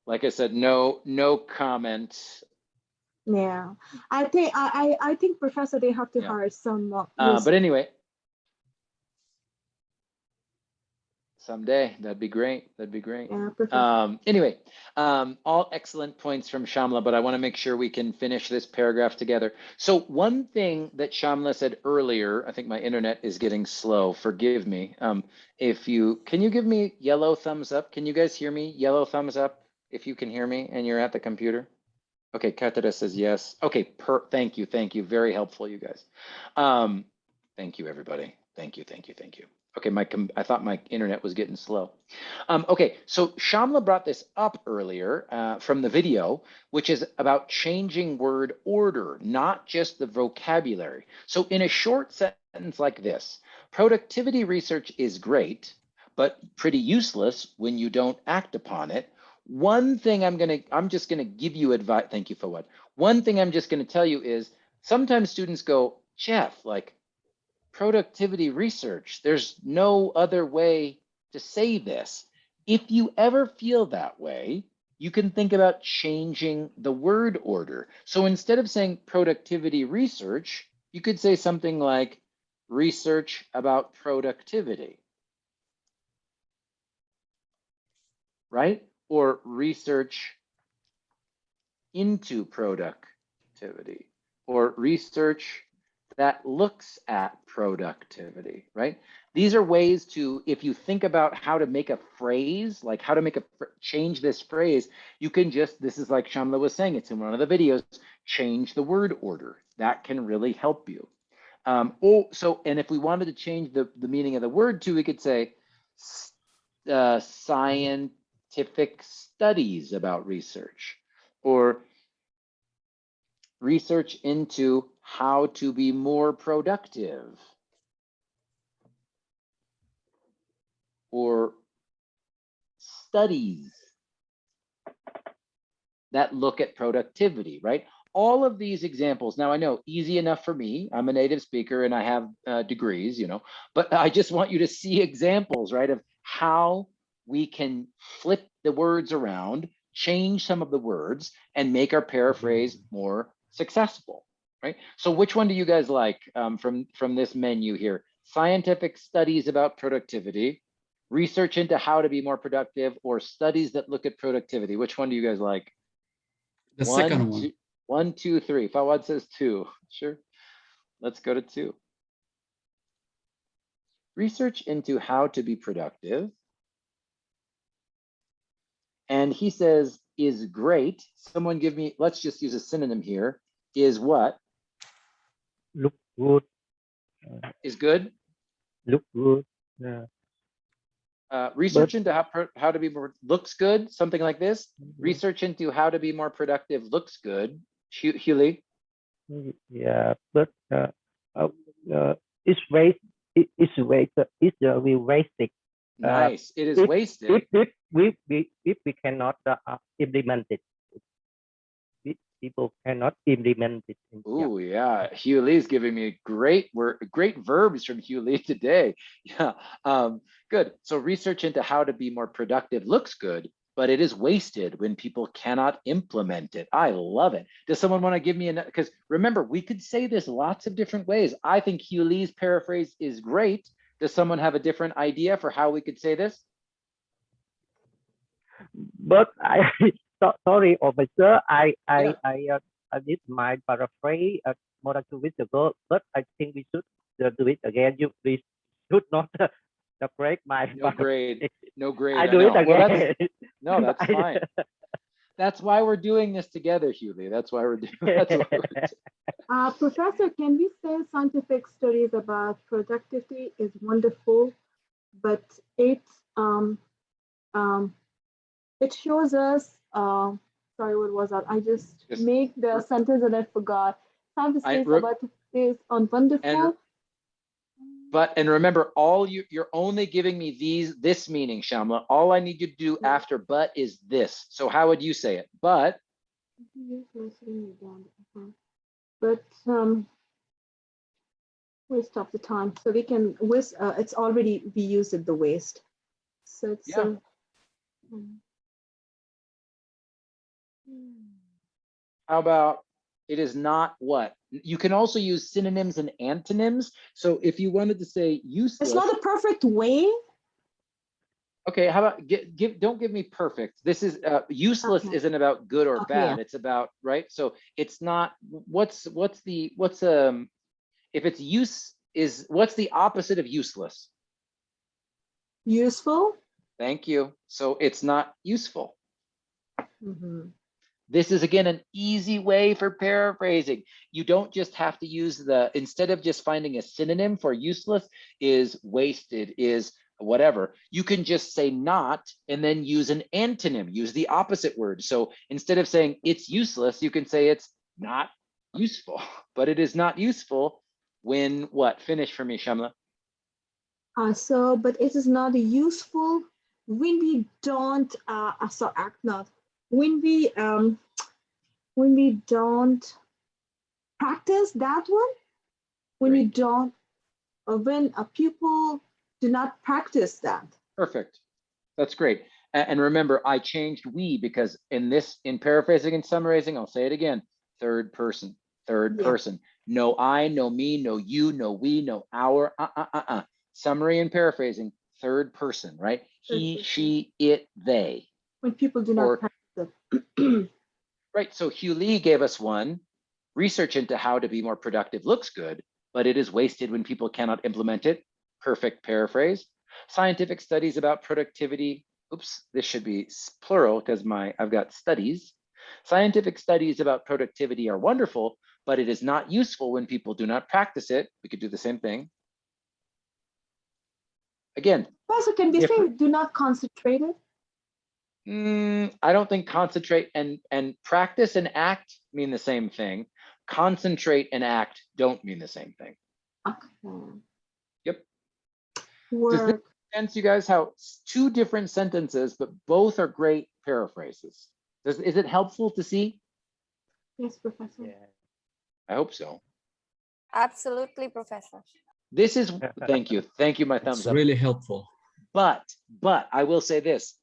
like I said, no comment. Yeah, I think Professor, they have to Yeah. hire some. But anyway, someday that'd be great. That'd be great. Yeah, Professor. Anyway, all excellent points from Shamla, but I want to make sure we can finish this paragraph together. So one thing that Shamla said earlier, I think my internet is getting slow. Forgive me. Can you give me yellow thumbs up? Can you guys hear me? Yellow thumbs up if you can hear me and you're at the computer. Okay, Katara says yes. Okay, thank you. Very helpful, you guys. Thank you, everybody. Thank you. Okay, I thought my internet was getting slow. Okay, so Shamla brought this up earlier from the video, which is about changing word order, not just the vocabulary. So in a short sentence like this, productivity research is great, but pretty useless when you don't act upon it. One thing I'm just gonna give you advice. Thank you for what. One thing I'm just gonna tell you is sometimes students go, Jeff, like productivity research, there's no other way to say this. If you ever feel that way, you can think about changing the word order. So instead of saying productivity research, you could say something like research about productivity, right? Or research into productivity, or research that looks at productivity, right? These are ways to, if you think about how to make a phrase, like how to make change this phrase, you can just, this is like Shamla was saying, it's in one of the videos, change the word order. That can really help you. And if we wanted to change the meaning of the word too, we could say scientific studies about research, or research into how to be more productive, or studies that look at productivity, right? all of these examples, now I know easy enough for me, I'm a native speaker and I have degrees, you know, but I just want you to see examples, right, of how we can flip the words around, change some of the words, and make our paraphrase more successful, right? So which one do you guys like from this menu here? Scientific studies about productivity, research into how to be more productive, or studies that look at productivity? Which one do you guys like? The second one. 1, 2, 3. Fawad says 2. Sure. Let's go to 2. Research into how to be productive. And he says is great. Someone give me, let's just use a synonym here. Is what? Look good. Is good? Look good. Yeah. Research into how to be more, looks good, something like this. Mm-hmm. Research into how to be more productive looks good. Huli? Yeah, but it's waste. It's waste. It's we wasted. Nice. It is wasted. If we cannot implement it, people cannot implement it. Oh yeah, Hugh Lee's giving me great verbs from Hugh Lee today. Yeah, good. So research into how to be more productive looks good, but it is wasted when people cannot implement it. I love it. Does someone want to give me because remember, we could say this lots of different ways. I think Hugh Lee's paraphrase is great. Does someone have a different idea for how we could say this? But I sorry, officer. I did my paraphrase more than 2 weeks ago, but I think we should do it again. You please should not break my. No grade. No grade. I do it again. Well, no, that's fine. That's why we're doing this together, Hugh Lee. That's why we're doing. That's why we're doing. Professor, can we say scientific studies about productivity is wonderful, but it shows us. Sorry, what was that? I just make the sentence and I forgot. Scientific studies about this on wonderful. And remember, you're only giving me this meaning, Shamla. All I need you to do after but is this. So how would you say it? But waste of the time. So we can waste. It's already we used it the waste. So it's how about it is not what? You can also use synonyms and antonyms. So if you wanted to say useless. It's not a perfect way. Okay, how about don't give me perfect. This is useless isn't about good or bad. It's about, right? So it's not what's if it's what's the opposite of useless? Useful. Thank you. So it's not useful. Mm-hmm. This is, again, an easy way for paraphrasing. You don't just have to use instead of just finding a synonym for useless is wasted, is whatever, you can just say not and then use an antonym, use the opposite word. So instead of saying it's useless, you can say it's not useful, but it is not useful when what? Finish for me, Shamla. But it is not useful when we don't when we don't practice that one, when we don't, when a pupil do not practice that. Perfect. That's great. And remember, I changed we because in paraphrasing and summarizing, I'll say it again, third person. No I, no me, no you, no we, no our, Summary and paraphrasing, third person, right? He, she, it, they. When people do not practice it. Right, so Hugh Lee gave us one. Research into how to be more productive looks good, but it is wasted when people cannot implement it. Perfect paraphrase. Scientific studies about productivity. Oops, this should be plural because I've got studies. Scientific studies about productivity are wonderful, but it is not useful when people do not practice it. We could do the same thing. Again. Also, can we say do not concentrate it? I don't think concentrate and practice and act mean the same thing. Concentrate and act don't mean the same thing. Okay. Yep. Work. Does this make sense, you guys? How two different sentences, but both are great paraphrases. Is it helpful to see? Yes, Professor. I hope so. Absolutely, Professor. This is, thank you, my It's thumbs up. really helpful. But I will say this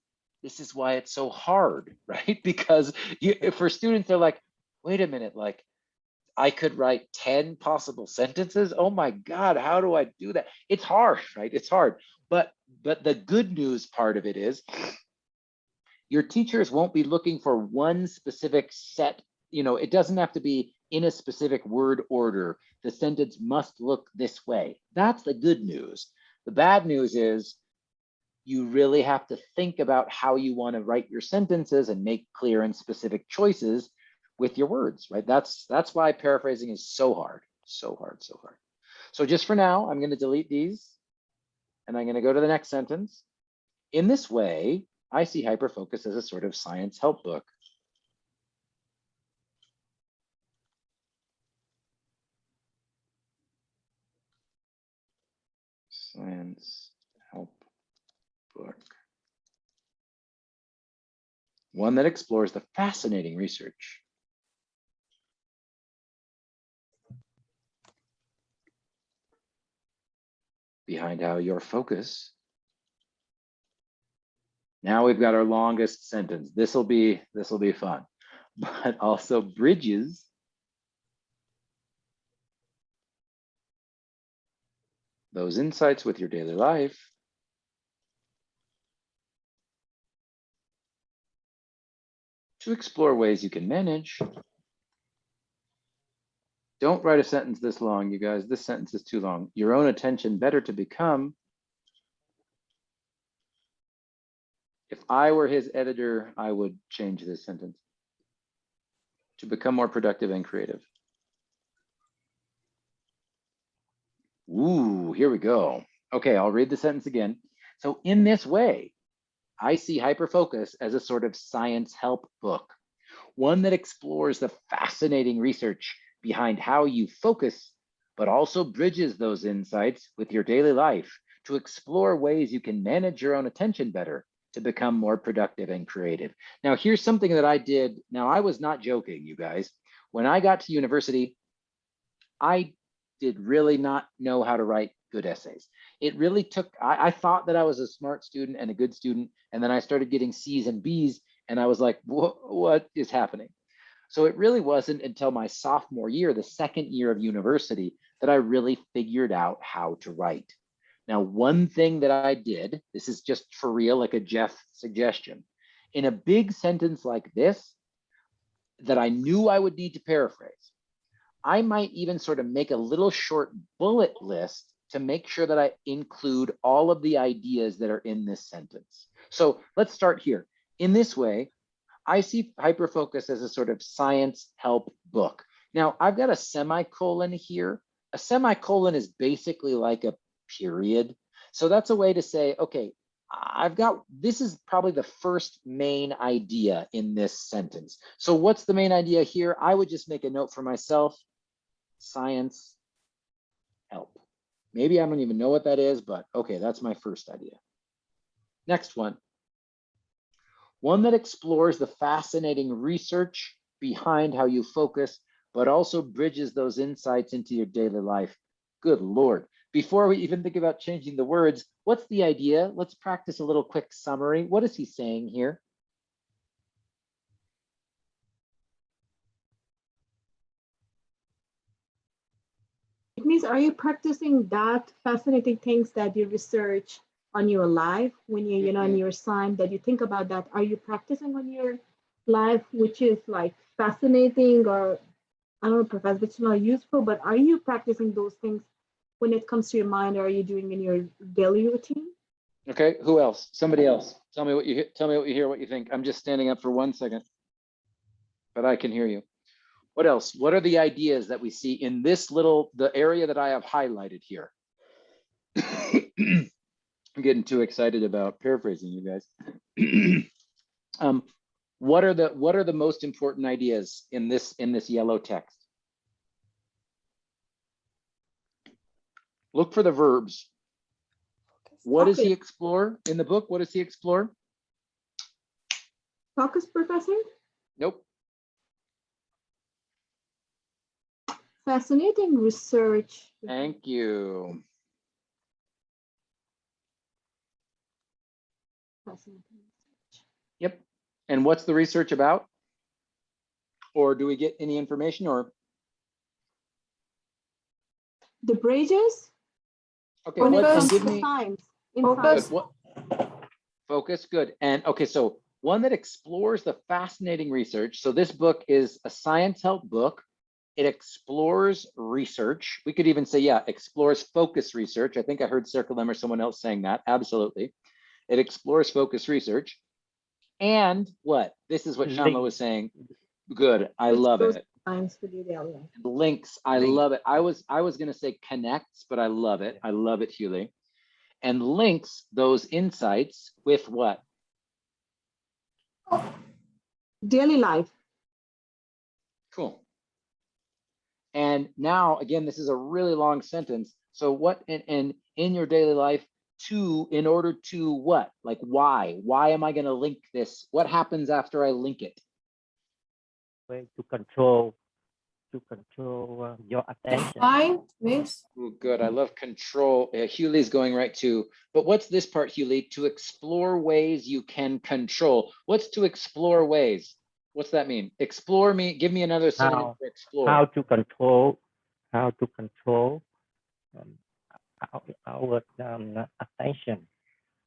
is why it's so hard, right? Because for students, they're like, wait a minute, like I could write 10 possible sentences. Oh my God, how do I do that? It's hard, right? It's hard. But the good news part of it is your teachers won't be looking for one specific set, it doesn't have to be in a specific word order. The sentence must look this way. That's the good news. The bad news is you really have to think about how you want to write your sentences and make clear and specific choices with your words, right? That's why paraphrasing is so hard, so hard, so hard. So just for now, I'm going to delete these and I'm going to go to the next sentence. In this way, I see Hyperfocus as a sort of science help book. Science help book. One that explores the fascinating research behind how your focus. Now we've got our longest sentence. This will be fun, but also bridges those insights with your daily life to explore ways you can manage. Don't write a sentence this long, you guys. This sentence is too long. Your own attention better to become. If I were his editor, I would change this sentence. To become more productive and creative. Ooh, here we go. Okay, I'll read the sentence again. So in this way, I see Hyperfocus as a sort of science help book, one that explores the fascinating research behind how you focus, but also bridges those insights with your daily life to explore ways you can manage your own attention better to become more productive and creative. Now, here's something that I did. Now, I was not joking, you guys. When I got to university, I did really not know how to write good essays. It really took, I thought that I was a smart student and a good student, and then I started getting C's and B's, and I was like, what is happening? So it really wasn't until my sophomore year, the second year of university, that I really figured out how to write. Now, one thing that I did, this is just for real, like a Jeff suggestion, in a big sentence like this, that I knew I would need to paraphrase, I might even sort of make a little short bullet list to make sure that I include all of the ideas that are in this sentence. So let's start here. In this way, I see Hyperfocus as a sort of science help book. Now, I've got a semicolon here. A semicolon is basically like a period. So that's a way to say, okay, this is probably the first main idea in this sentence. So what's the main idea here? I would just make a note for myself, science help. Maybe I don't even know what that is, but okay, that's my first idea. Next one. One that explores the fascinating research behind how you focus, but also bridges those insights into your daily life. Good Lord. Before we even think about changing the words, what's the idea? Let's practice a little quick summary. What is he saying here? It means, are you practicing that fascinating things that you research on your life when you, in your sign that you think about that? Are you practicing on your life, which is like fascinating, or I don't know, Professor, it's not useful, but are you practicing those things when it comes to your mind, or are you doing in your daily routine? Okay, who else? Somebody else. Tell me what you hear, what you think. I'm just standing up for 1 second, but I can hear you. What else? What are the ideas that we see in this the area that I have highlighted here? I'm getting too excited about paraphrasing, you guys. What are the most important ideas in this yellow text? Look for the verbs. What does he explore in the book? What does he explore? Focus, Professor? Nope. Fascinating research. Thank you. Fascinating research. Yep. And what's the research about? Or do we get any information or? The bridges? Okay, When it what, and comes give to me, science. good, what, focus, good. And okay, so one that explores the fascinating research. So this book is a science help book. It explores research. We could even say, yeah, explores focus research. I think I heard Circle or someone else saying that. Absolutely. It explores focus research. And what? This is what Shamla was saying. Good. I love it. Science for the daily life. Links. I love it. I was going to say connects, but I love it. I love it, Huli. And links those insights with what? Daily life. Cool. And now, again, this is a really long sentence. So what in your daily life in order to what? Like why? Why am I going to link this? What happens after I link it? Way to control your attention. Fine, miss. Ooh, good. I love control. Huli's going right to, but what's this part, Huli? To explore ways you can control. What's to explore ways? What's that mean? Explore me. Give me another synonym for explore. How to control our attention.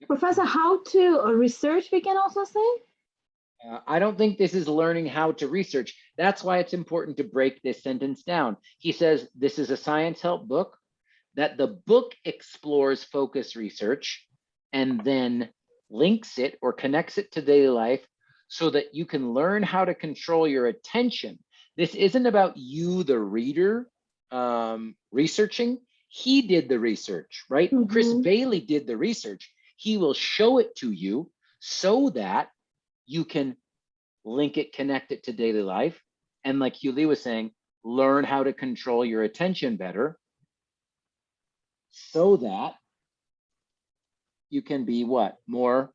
Professor, how to research, we can also say? I don't think this is learning how to research. That's why it's important to break this sentence down. He says this is a science help book, that the book explores focus research and then links it or connects it to daily life so that you can learn how to control your attention. This isn't about you, the reader, researching. He did the research, right? Mm-hmm. Chris Bailey did the research. He will show it to you so that you can link it, connect it to daily life. And like Huli was saying, learn how to control your attention better so that you can be what? More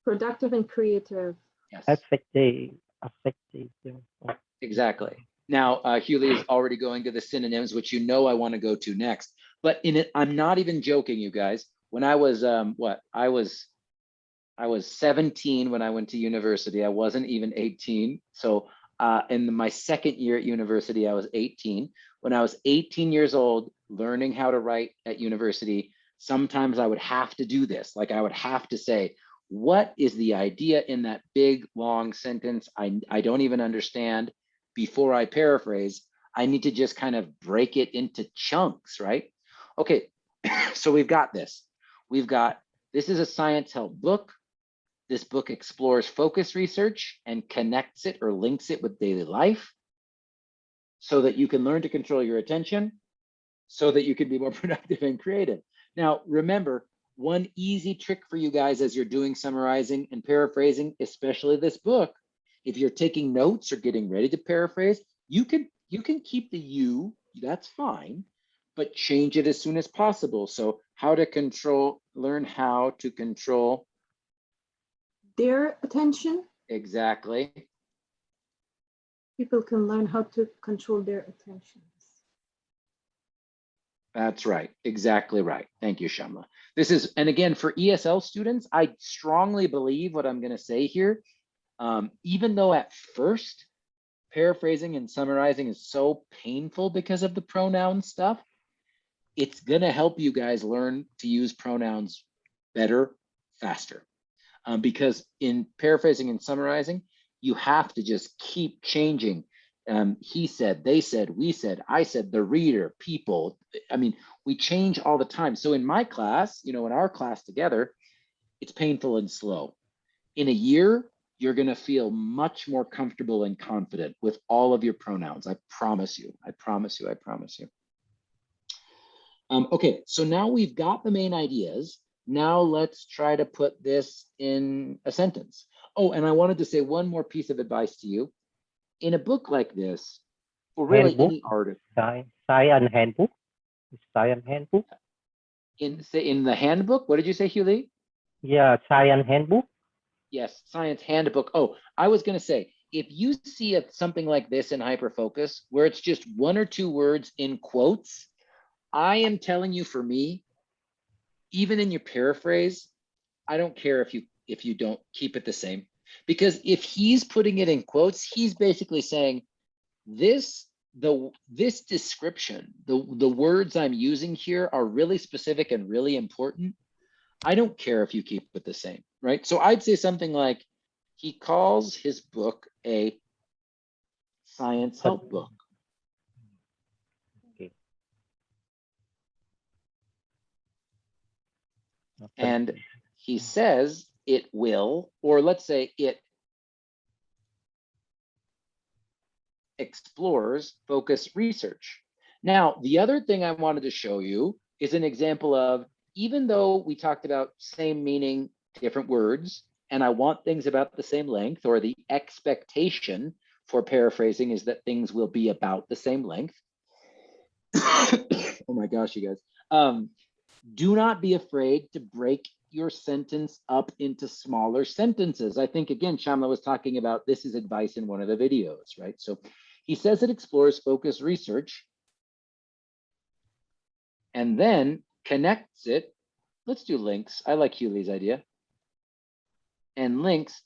productive and creative. Yes. Effective. Exactly. Now, Huli is already going to the synonyms, which you know I want to go to next. But in it, I'm not even joking, you guys. When I was I was 17 when I went to university. I wasn't even 18. So in my second year at university, I was 18. When I was 18 years old, learning how to write at university, sometimes I would have to do this. Like I would have to say, what is the idea in that big, long sentence? I don't even understand. Before I paraphrase, I need to just kind of break it into chunks, right? Okay, so we've got this. This is a science help book. This book explores focus research and connects it or links it with daily life so that you can learn to control your attention, so that you can be more productive and creative. Now, remember, one easy trick for you guys as you're doing summarizing and paraphrasing, especially this book, if you're taking notes or getting ready to paraphrase, you can keep the you, that's fine, but change it as soon as possible. So learn how to control their attention. Exactly. People can learn how to control their attentions. That's right. Exactly right. Thank you, Shamla. This is, and again, for ESL students, I strongly believe what I'm going to say here. Even though at first paraphrasing and summarizing is so painful because of the pronoun stuff, it's going to help you guys learn to use pronouns better, faster. Because in paraphrasing and summarizing, you have to just keep changing. He said, they said, we said, I said, the reader, people. I mean, we change all the time. So in my class, in our class together, it's painful and slow. In a year, you're going to feel much more comfortable and confident with all of your pronouns. I promise you. I promise you. I promise you. Okay, so now we've got the main ideas. Now let's try to put this in a sentence. Oh, and I wanted to say one more piece of advice to you. In a book like this, or really handbook, any article. Science handbook. Science handbook. In the handbook, what did you say, Huli? Yeah, science handbook. Yes, science handbook. Oh, I was going to say, if you see something like this in hyperfocus, where it's just one or two words in quotes, I am telling you, for me, even in your paraphrase, I don't care if you don't keep it the same. Because if he's putting it in quotes, he's basically saying this description, the words I'm using here are really specific and really important. I don't care if you keep it the same, right? So I'd say something like, he calls his book a science help book. Okay. And he says it will, or let's say it explores focus research. Now, the other thing I wanted to show you is an example of, even though we talked about same meaning, different words, and I want things about the same length, or the expectation for paraphrasing is that things will be about the same length. Oh my gosh, you guys. Do not be afraid to break your sentence up into smaller sentences. I think, again, Shamla was talking about, this is advice in one of the videos, right? So he says it explores focus research and then connects it. Let's do links. I like Hewley's idea. And links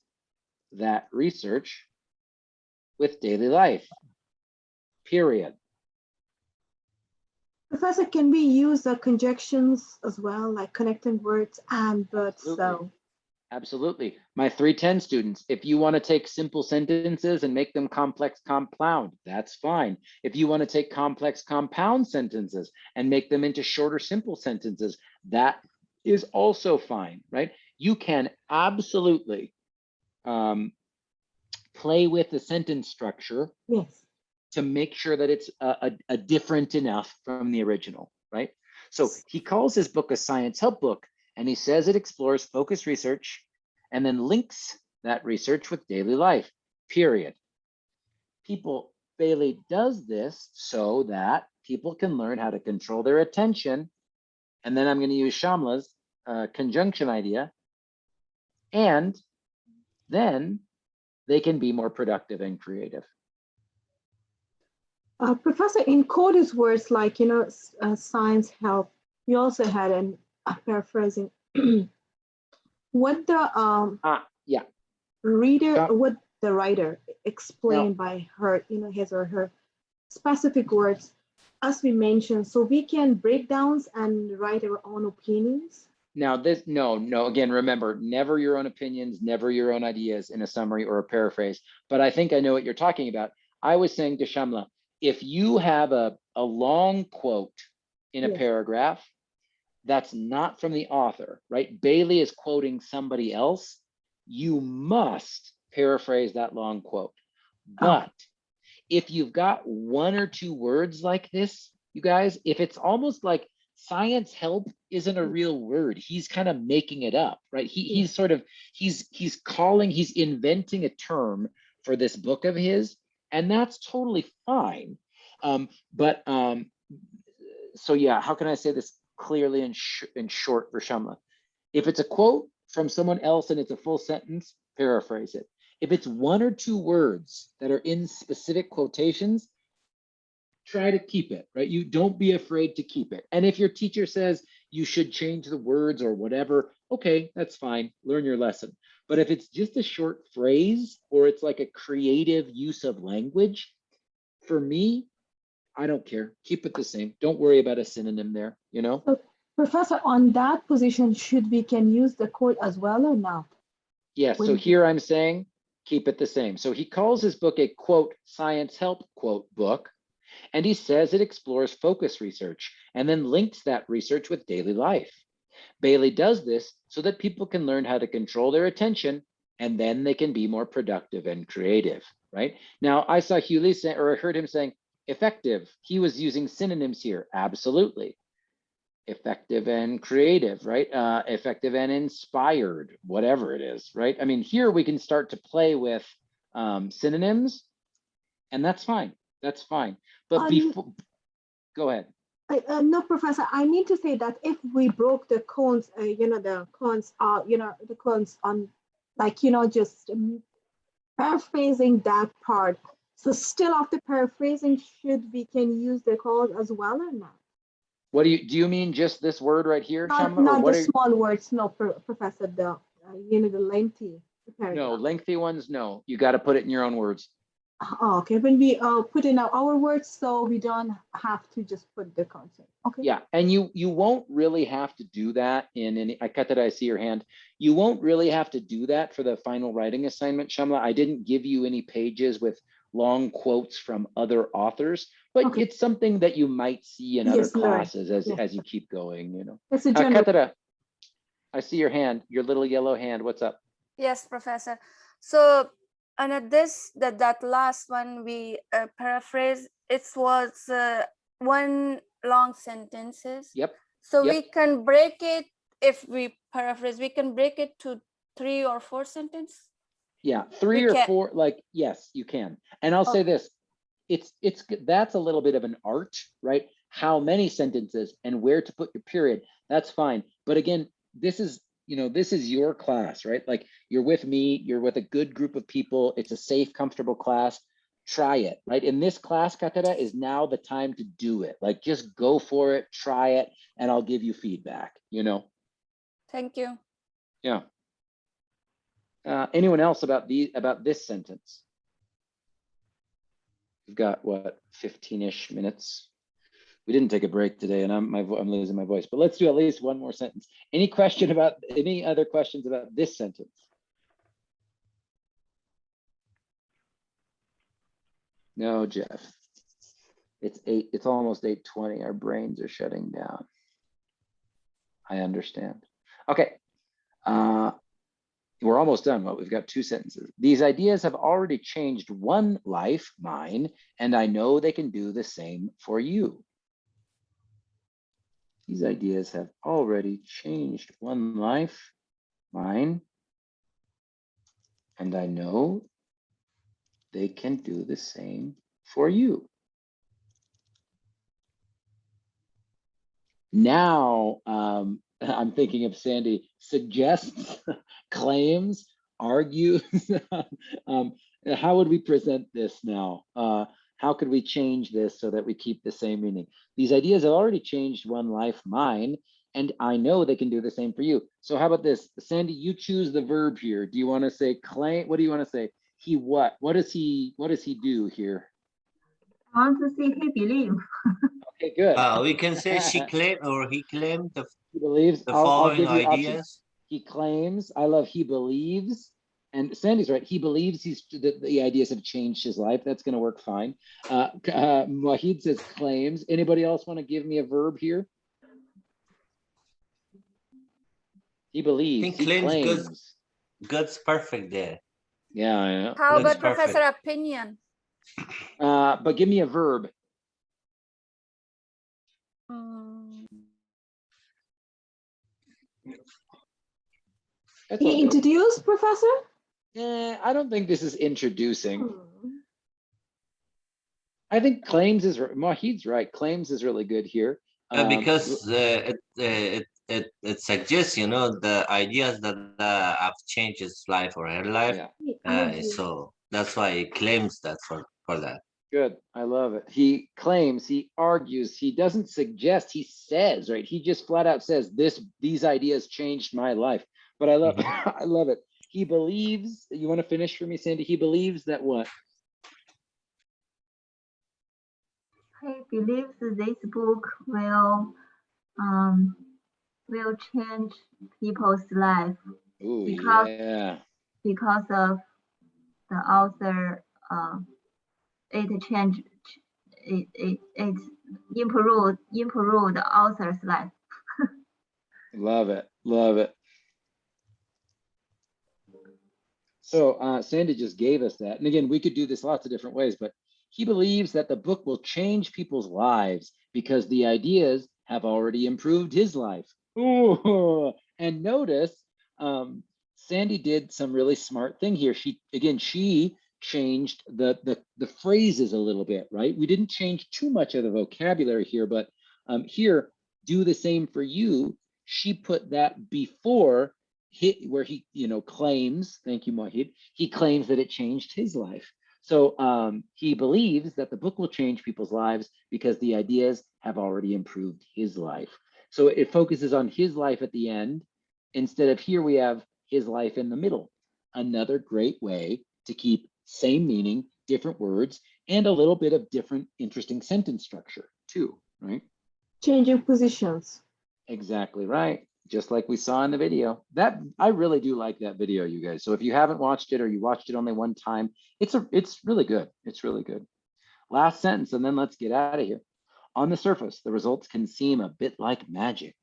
that research with daily life, period. Professor, can we use the conjunctions as well, like connecting words and but? Absolutely. So Absolutely. My 310 students, if you want to take simple sentences and make them complex compound, that's fine. If you want to take complex compound sentences and make them into shorter, simple sentences, that is also fine, right? You can absolutely play with the sentence structure. Yes. To make sure that it's a different enough from the original, right? So he calls his book a science help book, and he says it explores focus research and then links that research with daily life, period. Bailey does this so that people can learn how to control their attention. And then I'm going to use Shamla's conjunction idea. And then they can be more productive and creative. Professor, in Cody's words, like, science help, we also had an paraphrasing. What the yeah. reader, what the writer explained by her, his or her specific words, as we mentioned, so we can break downs and write our own opinions. Now this, no, again, remember, never your own opinions, never your own ideas in a summary or a paraphrase. But I think I know what you're talking about. I was saying to Shamla, if you have a long quote in a paragraph, that's not from the author, right? Bailey is quoting somebody else. You must paraphrase that long quote. But if you've got one or two words like this, you guys, if it's almost like science help isn't a real word, he's kind of making it up, right? He's sort of, he's inventing a term for this book of his, and that's totally fine. So yeah, how can I say this clearly and short for Shamla? If it's a quote from someone else and it's a full sentence, paraphrase it. If it's one or two words that are in specific quotations, try to keep it, right? You don't be afraid to keep it. And if your teacher says you should change the words or whatever, okay, that's fine. Learn your lesson. But if it's just a short phrase or it's like a creative use of language, for me, I don't care. Keep it the same. Don't worry about a synonym there, So, Professor, on that position, we can use the quote as well or not? Yes, so here I'm saying keep it the same. So he calls his book a quote science help quote book, and he says it explores focus research and then links that research with daily life. Bailey does this so that people can learn how to control their attention, and then they can be more productive and creative, right? Now, I saw Hewley say, or I heard him saying effective. He was using synonyms here. Absolutely. Effective and creative, right? Effective and inspired, whatever it is, right? I mean, here we can start to play with synonyms, and that's fine. That's fine. But before, go ahead. No, Professor, I need to say that if we broke the cones, the cones on, like, just paraphrasing that part. So still after paraphrasing, can use the clause as well or not? What do you mean just this word right here, Not, Shamla, or not what the are small words, no, Professor, the, the lengthy paragraph. no, lengthy ones, no. You got to put it in your own words. Oh, okay, when we put in our words, so we don't have to just put the content. Okay. Yeah, and you won't really have to do that in any, I see your hand. You won't really have to do that for the final writing assignment, Shamla. I didn't give you any pages with long quotes from other authors, but Okay. it's something that you might see in other Yes, learn. classes as, Yeah. as you keep going, you know. It's a general. Katara, I see your hand, your little yellow hand. What's up? Yes, Professor. So, and at this, that last one we paraphrase, it was one long sentences. Yep. So Yep. we can break it, if we paraphrase, we can break it to 3 or 4 sentences. Yeah, 3 or 4, like, yes, you can. And I'll say this, that's a little bit of an art, right? How many sentences and where to put your period, that's fine. But again, this is, you know, this is your class, right? Like, you're with me, you're with a good group of people. It's a safe, comfortable class. Try it, right? In this class, Katara, is now the time to do it. Like, just go for it, try it, and I'll give you feedback, you know? Thank you. Yeah. Anyone else about this sentence? We've got what, 15-ish minutes. We didn't take a break today, and I'm losing my voice. But let's do at least one more sentence. Any other questions about this sentence? No, Jeff. It's almost 8:20. Our brains are shutting down. I understand. Okay. We're almost done, but we've got 2 sentences. These ideas have already changed one life, mine, and I know they can do the same for you. These ideas have already changed one life, mine, and I know they can do the same for you. Now, I'm thinking of Sandy, suggests, claims, argues. How would we present this now? How could we change this so that we keep the same meaning? These ideas have already changed one life, mine, and I know they can do the same for you. So how about this? Sandy, you choose the verb here. Do you want to say claim? What do you want to say? He what? What does he do here? I want to say he believe. Okay, good. We can say she claimed or he claimed he believes the I'll following give you ideas. Options. He claims. I love he believes. And Sandy's right. He believes the ideas have changed his life. That's going to work fine. Wahid says claims. Anybody else want to give me a verb here? He believes. He claims. Good's perfect there. Yeah. How That's about perfect. Professor opinion? But give me a verb. He introduced, Professor? I don't think this is introducing. I think claims is, Mahid's right. Claims is really good here. Because it suggests, you know, the ideas that have changed his life or her life. Yeah. So that's why he claims that for that. Good. I love it. He claims, he argues, he doesn't suggest, he says, right? He just flat out says these ideas changed my life. But I love I love it. He believes, you want to finish for me, Sandy? He believes that what? He believes this book will change people's life. Ooh, because of the author. It improved the author's life. Love it. Love it. So Sandy just gave us that. And again, we could do this lots of different ways, but he believes that the book will change people's lives because the ideas have already improved his life. Ooh. And notice, Sandy did some really smart thing here. She changed the phrases a little bit, right? We didn't change too much of the vocabulary here, but here, do the same for you. She put that before where he, claims, thank you, Mohit, he claims that it changed his life. So he believes that the book will change people's lives because the ideas have already improved his life. So it focuses on his life at the end, instead of here we have his life in the middle. Another great way to keep same meaning, different words, and a little bit of different interesting sentence structure too, right? Changing positions. Exactly right. Just like we saw in the video. That I really do like that video, you guys. So if you haven't watched it or you watched it only one time, it's really good. It's really good. Last sentence, and then let's get out of here. On the surface, the results can seem a bit like magic.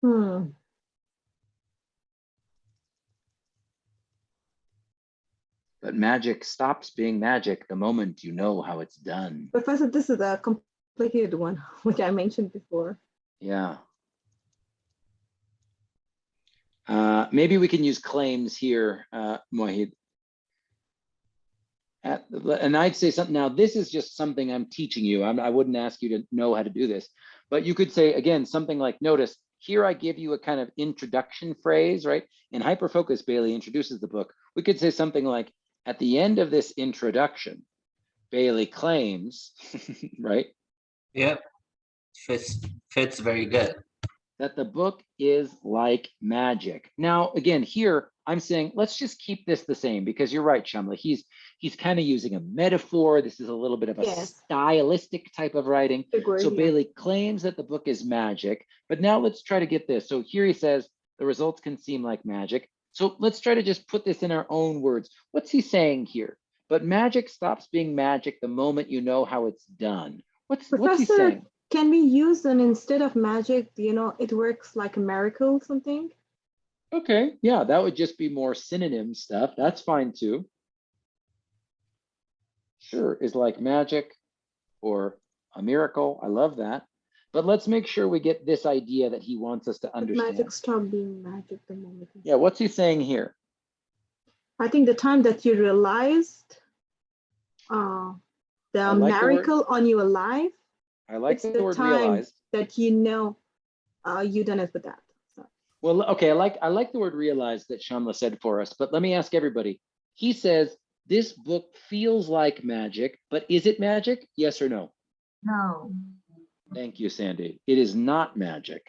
Hmm. But magic stops being magic the moment you know how it's done. Professor, this is a complicated one, which I mentioned before. Yeah. Maybe we can use claims here, Mohit. And I'd say something now, this is just something I'm teaching you. I wouldn't ask you to know how to do this, but you could say, again, something like, notice, here I give you a kind of introduction phrase, right? In Hyperfocus, Bailey introduces the book. We could say something like, at the end of this introduction, Bailey claims, right? Yep, fits very good. That the book is like magic. Now, again, here I'm saying, let's just keep this the same, because you're right, Shamla. He's kind of using a metaphor. This is a little bit of a stylistic type of writing. So Bailey claims that the book is magic, but now let's try to get this. So here he says, the results can seem like magic. So let's try to just put this in our own words. What's he saying here? But magic stops being magic the moment you know how it's done. What's he saying? Can we use an instead of magic, it works like a miracle, something? Okay, yeah, that would just be more synonym stuff. That's fine too. Sure, is like magic or a miracle. I love that. But let's make sure we get this idea that he wants us to understand. Magic stop being magic the moment. Yeah, what's he saying here? I think the time that you realized the miracle on your life. I like the word time realized. That you done it with that. So. Well, okay, I like the word realized that Shamla said for us, but let me ask everybody. He says, this book feels like magic, but is it magic? Yes or no? No. Thank you, Sandy. It is not magic.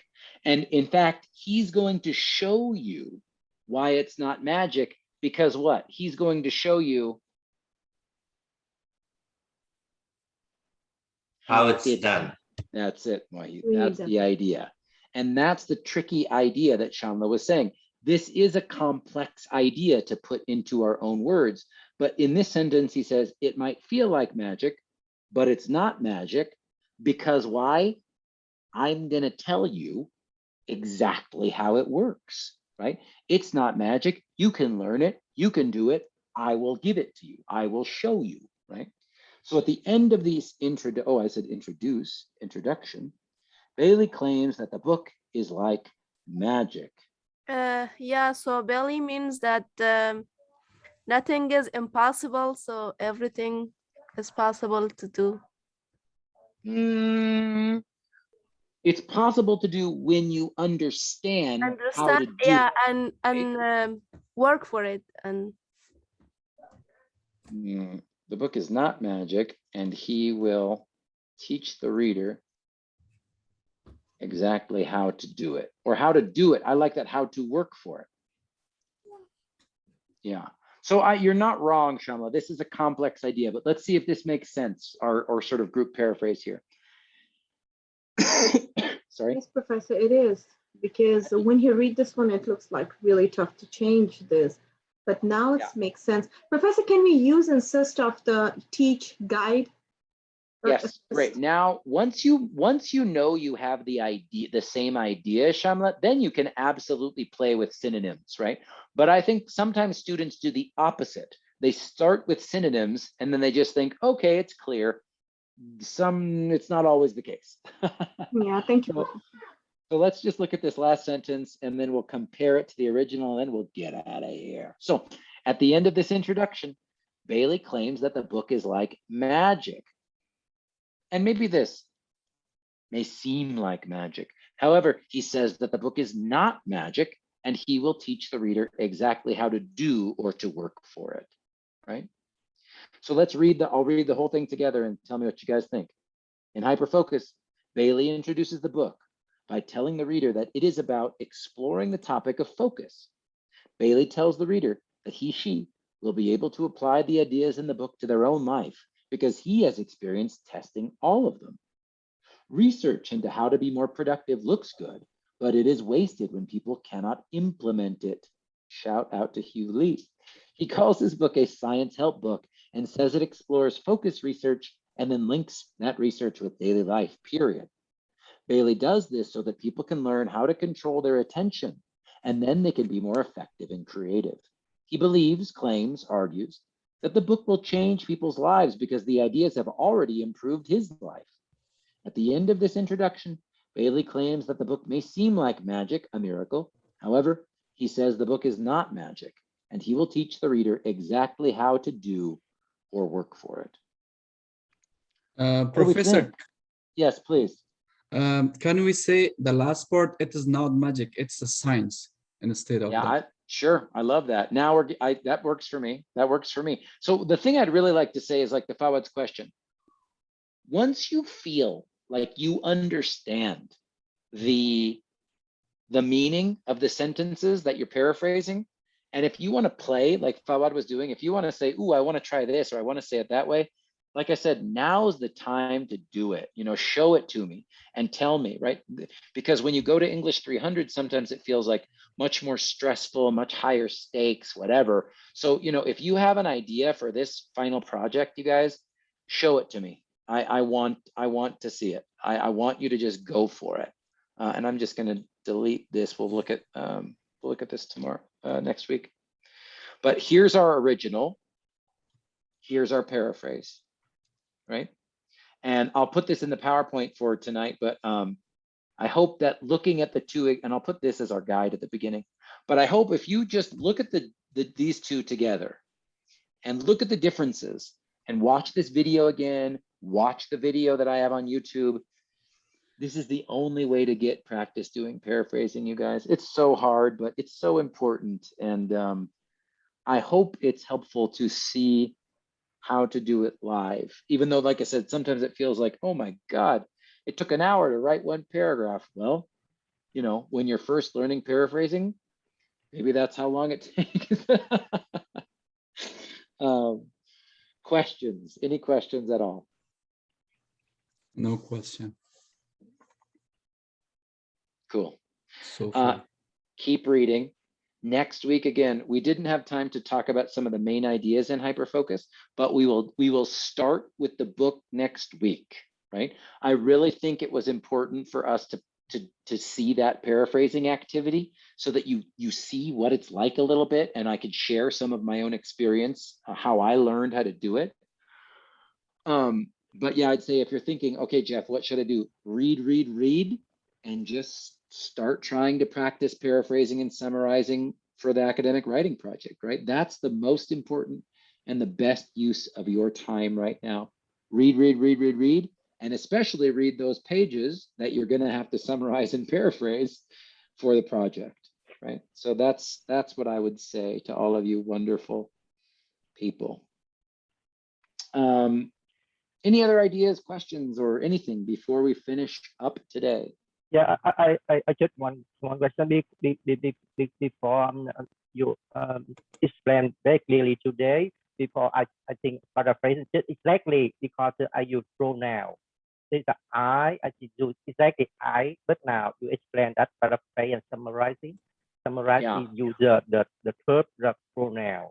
And in fact, he's going to show you why it's not magic, because what? He's going to show you how it's done. That's it, Wahid. That's the idea. And that's the tricky idea that Shamla was saying. This is a complex idea to put into our own words. But in this sentence, he says, it might feel like magic, but it's not magic. Because why? I'm going to tell you exactly how it works, right? It's not magic. You can learn it. You can do it. I will give it to you. I will show you, right? So at the end of these introduction, Bailey claims that the book is like magic. Yeah, so Bailey means that nothing is impossible, so everything is possible to do. It's possible to do when you understand how to do yeah, it. and work for it. And the book is not magic, and he will teach the reader exactly how to do it, or how to do it. I like that, how to work for it. Yeah. So you're not wrong, Shamla. This is a complex idea, but let's see if this makes sense, or sort of group paraphrase here. Sorry. Yes, Professor, it is. Because when you read this one, it looks like really tough to change this. But now it makes sense. Professor, can we use instead of the teach guide? Yes, great. Now, once you know you have the idea, the same idea, Shamla, then you can absolutely play with synonyms, right? But I think sometimes students do the opposite. They start with synonyms and then they just think, okay, it's clear. It's not always the case. Yeah, thank you. So let's just look at this last sentence and then we'll compare it to the original and then we'll get out of here. So at the end of this introduction, Bailey claims that the book is like magic. And maybe this may seem like magic. However, he says that the book is not magic and he will teach the reader exactly how to do or to work for it, right? So let's read I'll read the whole thing together and tell me what you guys think. In Hyperfocus, Bailey introduces the book by telling the reader that it is about exploring the topic of focus. Bailey tells the reader that she will be able to apply the ideas in the book to their own life because he has experience testing all of them. Research into how to be more productive looks good, but it is wasted when people cannot implement it. Shout out to Hugh Lee. He calls this book a science help book and says it explores focus research and then links that research with daily life, period. Bailey does this so that people can learn how to control their attention, and then they can be more effective and creative. He believes, claims, argues that the book will change people's lives because the ideas have already improved his life. At the end of this introduction, Bailey claims that the book may seem like magic, a miracle. However, he says the book is not magic, and he will teach the reader exactly how to do or work for it. Professor, yes, please. Can we say the last part, it is not magic, it's a science instead of that? Sure, I love that. Now that works for me. That works for me. So the thing I'd really like to say is like the Fawad's question. Once you feel like you understand the meaning of the sentences that you're paraphrasing, and if you want to play like Fawad was doing, if you want to say, ooh, I want to try this, or I want to say it that way, like I said, now's the time to do it. Show it to me and tell me, right? Because when you go to English 300, sometimes it feels like much more stressful, much higher stakes, whatever. So, if you have an idea for this final project, you guys, show it to me. I want to see it. I want you to just go for it. And I'm just going to delete this. We'll look at this tomorrow, next week. But here's our original. Here's our paraphrase, right? And I'll put this in the PowerPoint for tonight, but I hope that looking at the two, and I'll put this as our guide at the beginning, but I hope if you just look at these two together and look at the differences and watch this video again, watch the video that I have on YouTube. This is the only way to get practice doing paraphrasing, you guys. It's so hard, but it's so important. And I hope it's helpful to see how to do it live, even though, like I said, sometimes it feels like, oh my God, it took an hour to write one paragraph. Well, when you're first learning paraphrasing, maybe that's how long it takes. Questions? Any questions at all? No question. Cool. So keep reading. Next week, again, we didn't have time to talk about some of the main ideas in Hyperfocus, but we will start with the book next week, right? I really think it was important for us to see that paraphrasing activity so that you see what it's like a little bit, and I could share some of my own experience, how I learned how to do it. But yeah, I'd say if you're thinking, okay, Jeff, what should I do? Read, and just start trying to practice paraphrasing and summarizing for the academic writing project, right? That's the most important and the best use of your time right now. Read, and especially read those pages that you're going to have to summarize and paraphrase for the project, right? So that's what I would say to all of you wonderful people. Any other ideas, questions, or anything before we finish up today? Yeah, I just one question before you explain very clearly today. Before I think paraphrase just exactly because I use pronoun. It's I do exactly I, but now you explain that paraphrase and summarizing. Summarizing use the third pronoun.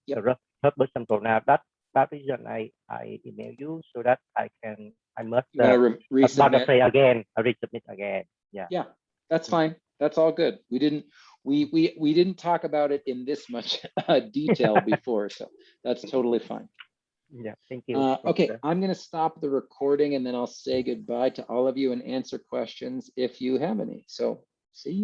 Yep. The third person pronoun. That reason I email you so that I must paraphrase again, resubmit again. Yeah, that's fine. That's all good. We didn't talk about it in this much detail before, so that's totally fine. Yeah, thank you. Okay, I'm going to stop the recording and then I'll say goodbye to all of you and answer questions if you have any. So see you.